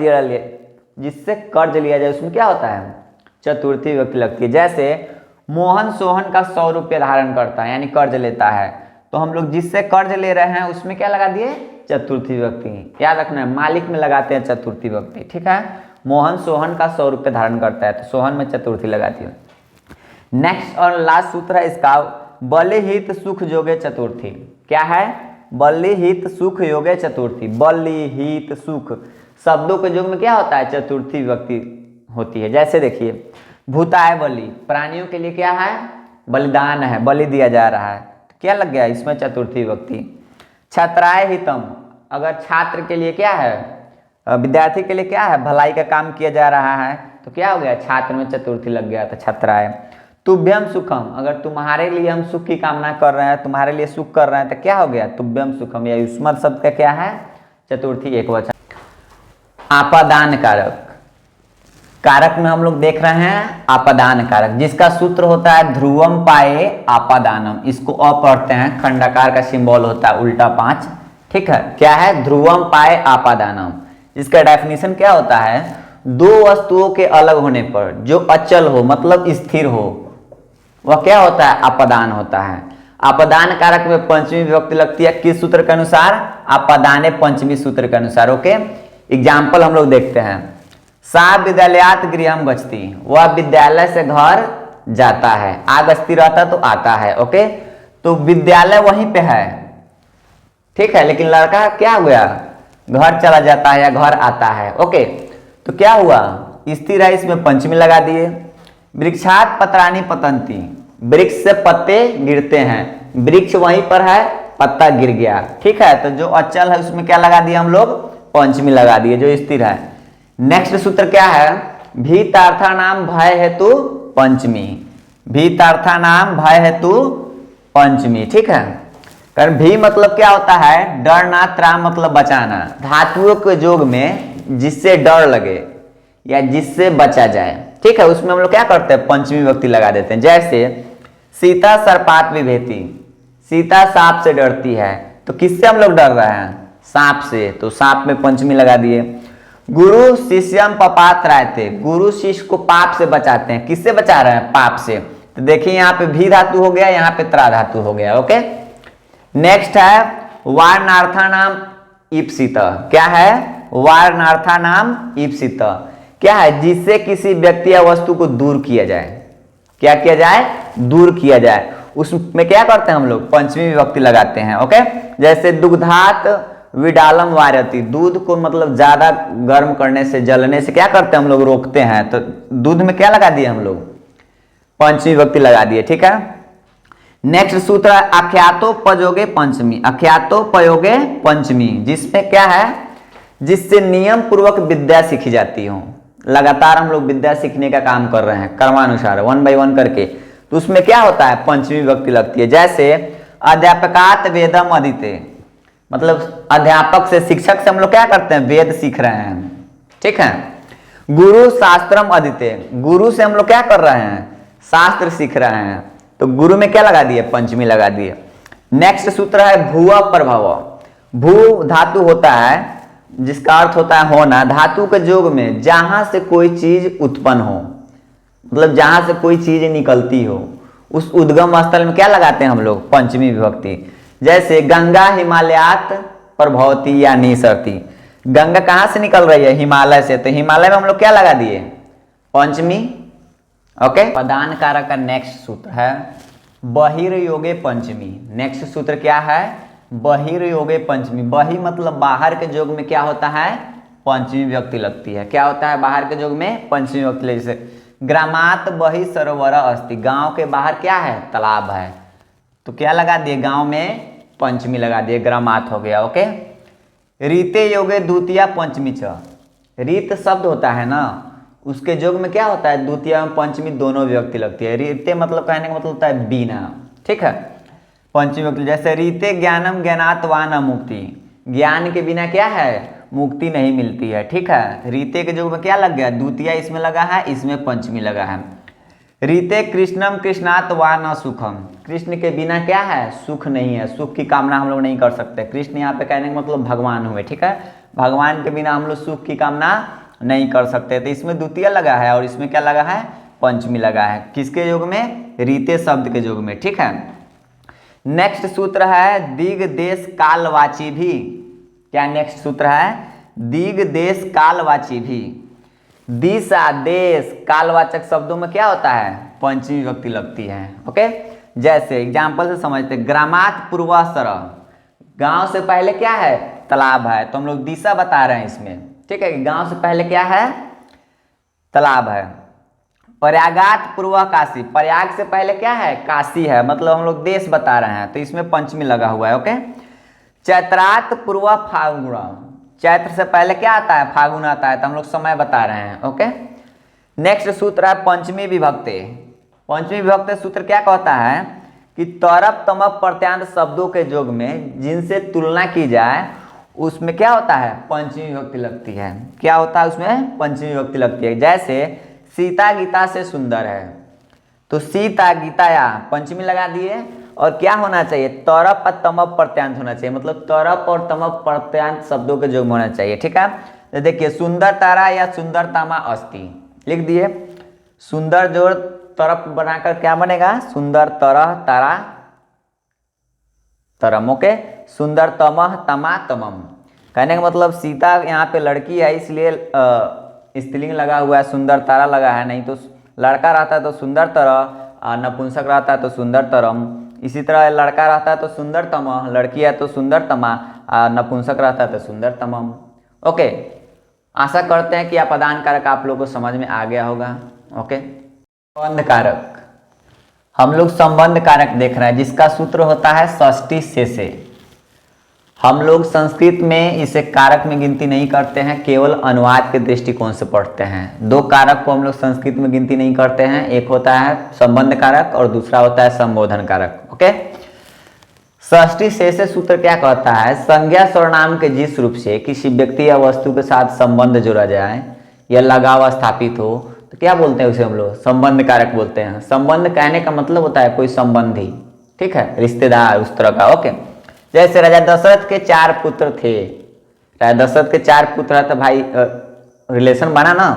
लिया जाए उसमें क्या होता है, चतुर्थी विभक्ति लगती है। जैसे मोहन सोहन का 100 रुपये धारण करता है यानी कर्ज लेता है, तो हम लोग जिससे कर्ज ले रहे हैं उसमें क्या लगा दिए, चतुर्थी विभक्ति। याद रखना है मालिक में लगाते हैं चतुर्थी विभक्ति, ठीक है। मोहन सोहन का 100 रुपये धारण करता है तो सोहन में चतुर्थी लगाती है। नेक्स्ट और लास्ट सूत्र है इसका बलि हित सुख योगे चतुर्थी। क्या है, बलि हित सुख योगे चतुर्थी। बलि हित सुख शब्दों के योग में क्या होता है, चतुर्थी विभक्ति होती है। जैसे देखिए भूताय बलि, प्राणियों के लिए क्या है, बलिदान है, बलि दिया जा रहा है, तो क्या लग गया इसमें चतुर्थी विभक्ति। छात्राय हितम, अगर छात्र के लिए क्या है, विद्यार्थी के लिए क्या है, भलाई का काम किया जा रहा है, तो क्या हो गया, छात्र में चतुर्थी लग गया, तो छात्राय। तुभ्यम सुखम, अगर तुम्हारे लिए हम सुख की कामना कर रहे हैं, तुम्हारे लिए सुख कर रहे हैं, तो क्या हो गया, तुभ्यम सुखम। या युष्मत शब्द का क्या है, चतुर्थी एक वचन। आपादान कारक, कारक में हम लोग देख रहे हैं आपादान कारक, जिसका सूत्र होता है ध्रुवम पाए आपादानम। इसको अ पढ़ते हैं, खंडाकार का सिंबल होता है उल्टा 5, ठीक है। क्या है, ध्रुवम पाए आपादानम। इसका डेफिनेशन क्या होता है, दो वस्तुओं के अलग होने पर जो अचल हो मतलब स्थिर हो वह क्या होता है, आपादान होता है। आपादान कारक में पंचमी विभक्ति लगती है, किस सूत्र के अनुसार, आपादाने पंचमी सूत्र के अनुसार। ओके, एग्जाम्पल हम लोग देखते हैं। सा विद्यालयात गृहम गच्छति, वह विद्यालय से घर जाता है, आ गच्छति रहता तो आता है। ओके, तो विद्यालय वहीं पे है, ठीक है, लेकिन लड़का क्या हुआ, घर चला जाता है या घर आता है। ओके, तो क्या हुआ, स्थिर है, इसमें पंचमी लगा दिए। वृक्षात पत्राणि पतंती, वृक्ष से पत्ते गिरते हैं, वृक्ष वहीं पर है, पत्ता गिर गया, ठीक है, तो जो अचल है उसमें क्या लगा दिया हम लोग, पंचमी लगा दिए, जो स्थिर है। नेक्स्ट सूत्र क्या है, भीतार्था नाम भय हेतु पंचमी, भीतार्था नाम भय हेतु पंचमी, ठीक है। कारण भी मतलब क्या होता है, डरना, त्रा मतलब बचाना, धातुओं के योग में जिससे डर लगे या जिससे बचा जाए, ठीक है, उसमें हम लोग क्या करते हैं, पंचमी विभक्ति लगा देते हैं। जैसे सीता सर्पात विभेति, सीता सांप से डरती है, तो किससे हम लोग डर रहे हैं, सांप से, तो सांप में पंचमी लगा दिए। गुरु शिष्यम पपात रायते, गुरु शिष्य को पाप से बचाते हैं, किससे बचा रहे हैं, पाप से, तो देखिए यहाँ पे भी धातु हो गया, यहाँ पे त्रा धातु हो गया। ओके, नेक्स्ट है वारणार्था नाम ईप्सित, क्या है, वारणार्था नाम ईप्सित, क्या है, जिससे किसी व्यक्ति या वस्तु को दूर किया जाए, क्या किया जाए, दूर किया जाए, उसमें क्या करते हैं हम लोग, पंचमी विभक्ति लगाते हैं। ओके, जैसे दुग्धात विडालम वार्यति, दूध को मतलब ज्यादा गर्म करने से, जलने से क्या करते हैं हम लोग, रोकते हैं, तो दूध में क्या लगा दिए हम लोग, पंचमी विभक्ति लगा दिए, ठीक है। नेक्स्ट सूत्र है अख्यातोपयोगे पंचमी, अख्यातोपयोगे पंचमी, जिसमें क्या है, जिससे नियम पूर्वक विद्या सीखी जाती हो, लगातार हम लोग विद्या सीखने का काम कर रहे हैं क्रमानुसार, 1 बाय 1 करके, तो उसमें क्या होता है, पंचमी विभक्ति लगती है। जैसे अध्यापकात वेदम अधीते, मतलब अध्यापक से, शिक्षक से हम लोग क्या करते हैं, वेद सीख रहे हैं, ठीक है। गुरु शास्त्रम अधीते, गुरु से हम लोग क्या कर रहे हैं, शास्त्र सीख रहे हैं, तो गुरु में क्या लगा दिए, पंचमी लगा दिए। नेक्स्ट सूत्र है भूव प्रभव, भू धातु होता है जिसका अर्थ होता है होना, धातु के योग में जहां से कोई चीज उत्पन्न हो, मतलब जहां से कोई चीज निकलती हो, उस उद्गम स्थल में क्या लगाते हैं हम लोग, पंचमी विभक्ति। जैसे गंगा हिमालयात प्रभवती या निसरती, गंगा कहां से निकल रही है, हिमालय से, तो हिमालय में हम लोग क्या लगा दिए, पंचमी। ओके, पदान कारक का नेक्स्ट सूत्र है बहिर्योगे पंचमी, नेक्स्ट सूत्र क्या है, बहिर्योगे पंचमी, बहि मतलब बाहर के योग में क्या होता है, पंचमी विभक्ति लगती है, क्या होता है, बाहर के योग में पंचमी विभक्ति लगती है। जैसे ग्रामात बहि सरोवर अस्ति, गांव के बाहर क्या है, तालाब है, तो क्या लगा दिए, गांव में पंचमी लगा दिए, ग्रामात हो गया। ओके, रीते योगे द्वितीय पंचमी च, रीत शब्द होता है ना, उसके योग में क्या होता है, द्वितीय एवं पंचमी दोनों विभक्ति लगती है। रीते मतलब कहने का मतलब होता है बिना, ठीक है, पंचमी विभक्ति। जैसे रीते ज्ञानम ज्ञानात वा न मुक्ति, ज्ञान के बिना क्या है, मुक्ति नहीं मिलती है, ठीक है। रीते के योग में क्या लग गया, द्वितीय इसमें लगा है, इसमें पंचमी लगा है। रीते कृष्णम कृष्णात वा न सुखम, कृष्ण के बिना क्या है, सुख नहीं है, सुख की कामना हम लोग नहीं कर सकते। कृष्ण यहाँ पे कहने का मतलब भगवान हुए, ठीक है, भगवान के बिना हम लोग सुख की कामना नहीं कर सकते, तो इसमें द्वितीय लगा है और इसमें क्या लगा है, पंचमी लगा है, किसके योग में, रीते शब्द के योग में, ठीक है। नेक्स्ट सूत्र है दिग देश कालवाची भी, क्या नेक्स्ट सूत्र है, दिग देश कालवाची भी, दिशा देश कालवाचक शब्दों में क्या होता है, पंचमी विभक्ति लगती है। ओके, जैसे एग्जाम्पल से समझते, ग्रामात पूर्वासर, गांव से पहले क्या है, तालाब है, तो हम लोग दिशा बता रहे हैं इसमें, ठीक है, गांव से पहले क्या है, तालाब है। प्रयागात पूर्व काशी, प्रयाग से पहले क्या है, काशी है, मतलब हम लोग देश बता रहे हैं, तो इसमें पंचमी लगा हुआ है। ओके, चैत्रात पूर्व फाल्गुन, चैत्र से पहले क्या आता है, फागुन आता है, तो हम लोग समय बता रहे हैं। ओके, नेक्स्ट सूत्र है पंचमी विभक्ति, पंचमी विभक्ति सूत्र क्या कहता है कि तरप तमप प्रत्यांत शब्दों के योग में जिनसे तुलना की जाए उसमें क्या होता है, पंचमी विभक्ति लगती है, क्या होता है उसमें, पंचमी विभक्ति लगती है। जैसे सीता गीता से सुंदर है, तो सीता गीता या पंचमी लगा दिए, और क्या होना चाहिए, तरप और तमप प्रत्यांत होना चाहिए, मतलब तरप और तमप प्रत्यांत शब्दों के योग में होना चाहिए, ठीक है। तो देखिए सुंदर तारा या सुंदर तामा अस्ति लिख दिए, सुंदर जोड़ तरप बनाकर क्या बनेगा, सुंदर तरह तारा तरम। ओके, सुंदर तमह तमा तमम, कहने का मतलब सीता यहाँ पे लड़की है इसलिए स्त्रीलिंग लगा हुआ है, सुंदर तारा लगा है, नहीं तो लड़का रहता है तो सुंदर तरह, नपुंसक रहता है तो सुंदर तरम, इसी तरह लड़का रहता है तो सुंदरतम, लड़की है तो सुंदरतमा, नपुंसक रहता है तो सुंदरतमम। ओके, आशा करते हैं कि अपादान कारक आप लोगों को समझ में आ गया होगा। ओके, संबंध कारक, हम लोग संबंध कारक देख रहे हैं जिसका सूत्र होता है षष्ठी से। हम लोग संस्कृत में इसे कारक में गिनती नहीं करते हैं, केवल अनुवाद के दृष्टिकोण से पढ़ते हैं। दो कारक को हम लोग संस्कृत में गिनती नहीं करते हैं, एक होता है संबंध कारक और दूसरा होता है संबोधन कारक। ओके, षष्ठी से सूत्र क्या कहता है, संज्ञा सर्वनाम के जिस रूप से किसी व्यक्ति या वस्तु के साथ संबंध जोड़ा जाए या लगाव स्थापित हो तो क्या बोलते हैं उसे हम लोग संबंध कारक बोलते हैं। संबंध कहने का मतलब होता है कोई संबंधी, ठीक है, रिश्तेदार उस तरह का। ओके, जैसे राजा दशरथ के 4 पुत्र थे, राजा दशरथ के 4 पुत्र है तो भाई रिलेशन बना ना,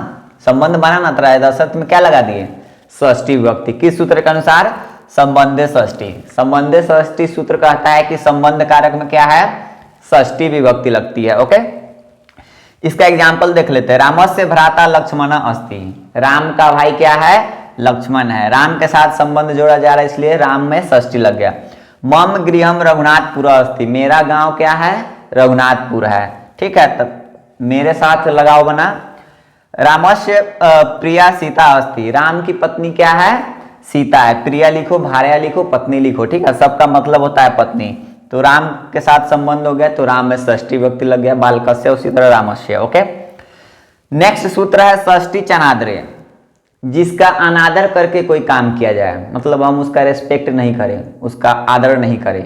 संबंध बना ना, तो राजा दशरथ में क्या लगा दिए, षष्ठी विभक्ति। किस सूत्र के अनुसार, संबंधे षष्ठी। संबंधे षष्ठी सूत्र कहता है कि संबंध कारक में क्या है, षष्ठी विभक्ति लगती है। ओके, इसका एग्जाम्पल देख लेते हैं। रामस्य भ्राता लक्ष्मण अस्ति, राम का भाई क्या है, लक्ष्मण है। राम के साथ संबंध जोड़ा जा रहा है इसलिए राम में षष्ठी लग गया। मम गृहम रघुनाथपुर अस्ति, मेरा गांव क्या है, रघुनाथपुर है, ठीक है, तब मेरे साथ लगाव बना। रामस्य प्रिया सीता अस्ति, राम की पत्नी क्या है, सीता है। प्रिया लिखो, भार्या लिखो, पत्नी लिखो, ठीक है, सबका मतलब होता है पत्नी। तो राम के साथ संबंध हो गया तो राम में षष्ठी विभक्ति लग गया, बालकस्य उसी तरह रामस्य। ओके, नेक्स्ट सूत्र है षष्ठी चनाद्रे, जिसका अनादर करके कोई काम किया जाए, मतलब हम उसका रेस्पेक्ट नहीं करें, उसका आदर नहीं करें,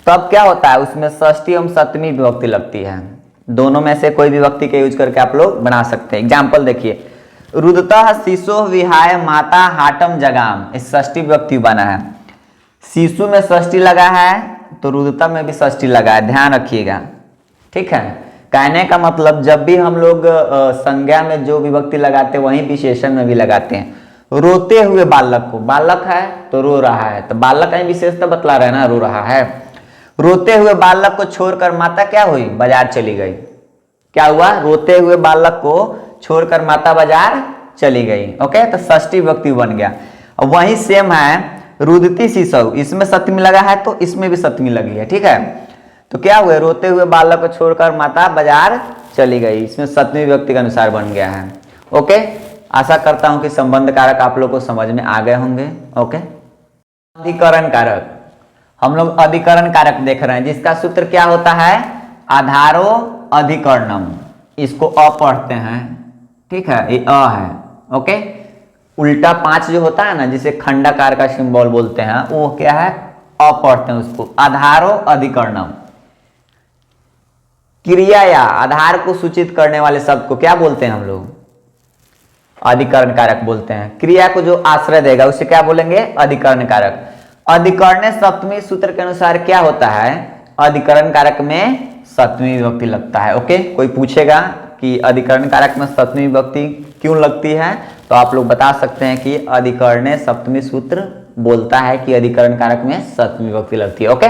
तब क्या होता है उसमें षष्ठी एवं सप्तमी विभक्ति लगती है। दोनों में से कोई विभक्ति के यूज करके आप लोग बना सकते हैं। एग्जाम्पल देखिए, रुदतः शिशो विहाय माता हाटम जगाम, इस षष्ठी विभक्ति बना है। शिशु में षष्ठी लगा है तो रुदता में भी षष्ठी लगा है, ध्यान रखिएगा, ठीक है। कहने का मतलब जब भी हम लोग संज्ञा में जो विभक्ति लगाते हैं वहीं विशेषण में भी लगाते हैं। रोते हुए बालक को, बालक है तो रो रहा है, तो बालक का विशेषता बतला रहे ना, रो रहा है। रोते हुए बालक को छोड़कर माता क्या हुई, बाजार चली गई। क्या हुआ, रोते हुए बालक को छोड़कर माता बाजार चली गई। ओके, तो षष्ठी विभक्ति बन गया। वही सेम है रुदती शिशु, इसमें सप्तमी लगा है तो इसमें भी सप्तमी लगी है, ठीक है। तो क्या हुआ, रोते हुए बालक को छोड़कर माता बाजार चली गई, इसमें सप्तमी विभक्ति के अनुसार बन गया है। ओके, आशा करता हूं कि संबंध कारक आप लोग को समझ में आ गए होंगे। ओके, अधिकरण कारक, हम लोग अधिकरण कारक देख रहे हैं जिसका सूत्र क्या होता है, आधारो अधिकरणम। इसको अ पढ़ते हैं, ठीक है, ये अ है। ओके, उल्टा 5 जो होता है ना जिसे खंडाकार का सिंबल बोलते हैं, वो क्या है, अ पढ़ते हैं उसको। आधारो अधिकरणम, क्रिया या आधार को सूचित करने वाले शब्द को क्या बोलते हैं हम लोग, अधिकरण कारक बोलते हैं। क्रिया को जो आश्रय देगा उसे क्या बोलेंगे, अधिकरण कारक। अधिकरण सप्तमी सूत्र के अनुसार क्या होता है, अधिकरण कारक में सप्तमी विभक्ति लगता है। ओके, कोई पूछेगा कि अधिकरण कारक में सप्तमी विभक्ति क्यों लगती है, तो आप लोग बता सकते हैं कि अधिकरण सप्तमी सूत्र बोलता है कि अधिकरण कारक में सप्तमी विभक्ति लगती है। ओके,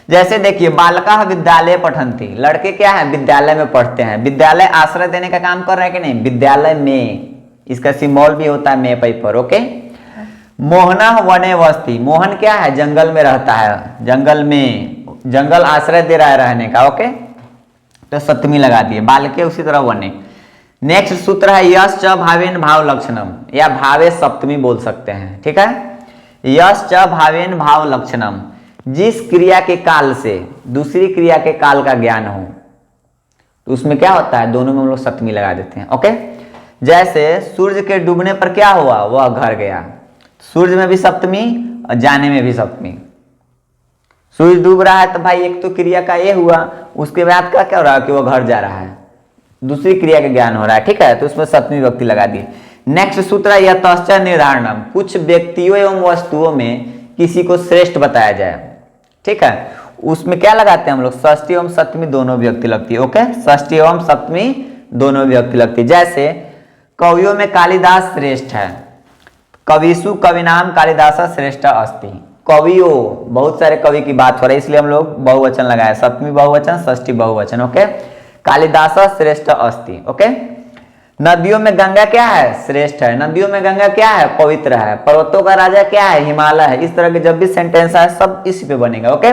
जैसे देखिए, बालका विद्यालय पठन्ति, लड़के क्या है, विद्यालय में पढ़ते हैं। विद्यालय आश्रय देने का काम कर रहे हैं कि नहीं, विद्यालय में, इसका सिंबल भी होता है मे पर। ओके, मोहना वने वस्ती, मोहन क्या है, जंगल में रहता है, जंगल में, जंगल आश्रय दे रहा है रहने का। ओके, तो सप्तमी लगा दिए, बालके उसी तरह वने। नेक्स्ट सूत्र है यश च भावेन भाव लक्षणम, या भावे सप्तमी बोल सकते हैं, ठीक है। यश च भावेन भाव लक्षणम, जिस क्रिया के काल से दूसरी क्रिया के काल का ज्ञान हो, तो उसमें क्या होता है, दोनों में हम लोग सप्तमी लगा देते हैं। ओके, जैसे सूर्य के डूबने पर क्या हुआ, वह घर गया, सूर्य में भी सप्तमी और जाने में भी सप्तमी। सूर्य डूब रहा है तो भाई एक तो क्रिया का ये हुआ, उसके बाद का क्या हो रहा है कि वह घर जा रहा है, दूसरी क्रिया का ज्ञान हो रहा है, ठीक है, तो उसमें सप्तमी विभक्ति लगा दी। नेक्स्ट सूत्र है यतश्च निर्धारणम, कुछ व्यक्तियों एवं वस्तुओं में किसी को श्रेष्ठ बताया जाए, ठीक है, उसमें क्या लगाते हैं हम लोग, षष्ठी एवं सप्तमी दोनों विभक्ति लगती है। ओके, षष्ठी एवं सप्तमी दोनों विभक्ति लगती है। जैसे कवियों में कालिदास श्रेष्ठ है, कविषु कविनाम कालिदास श्रेष्ठ अस्ति, कवियों, बहुत सारे कवि की बात हो रही है इसलिए हम लोग बहुवचन लगाए, सप्तमी बहुवचन, षष्ठी बहुवचन। ओके, कालिदास श्रेष्ठ अस्ति। ओके, नदियों में गंगा क्या है? श्रेष्ठ है। नदियों में गंगा क्या है? पवित्र है। पर्वतों का राजा क्या है? हिमालय है। इस तरह के जब भी सेंटेंस है सब इसी पे बनेगा। ओके,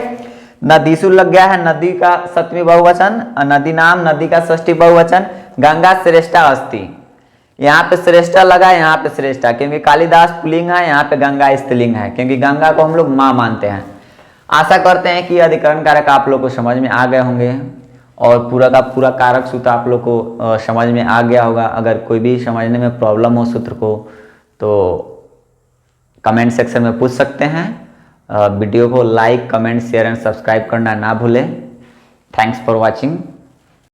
नदीसु लग गया है, नदी का सप्तमी बहुवचन, नदी नाम, नदी का षष्ठी बहुवचन, गंगा श्रेष्ठा अस्ति। यहाँ पे श्रेष्ठा लगा, यहाँ पे श्रेष्ठा, क्योंकि कालिदास पुल्लिंग है, यहाँ पे गंगा स्त्रीलिंग है, क्योंकि गंगा को हम लोग माँ मानते हैं। आशा करते हैं कि अधिकरण कारक आप लोग को समझ में आ गए होंगे और पूरा का पूरा कारक सूत्र आप लोग को समझ में आ गया होगा। अगर कोई भी समझने में प्रॉब्लम हो सूत्र को तो कमेंट सेक्शन में पूछ सकते हैं। वीडियो को like, comment, share and subscribe करना ना भूलें। Thanks for watching.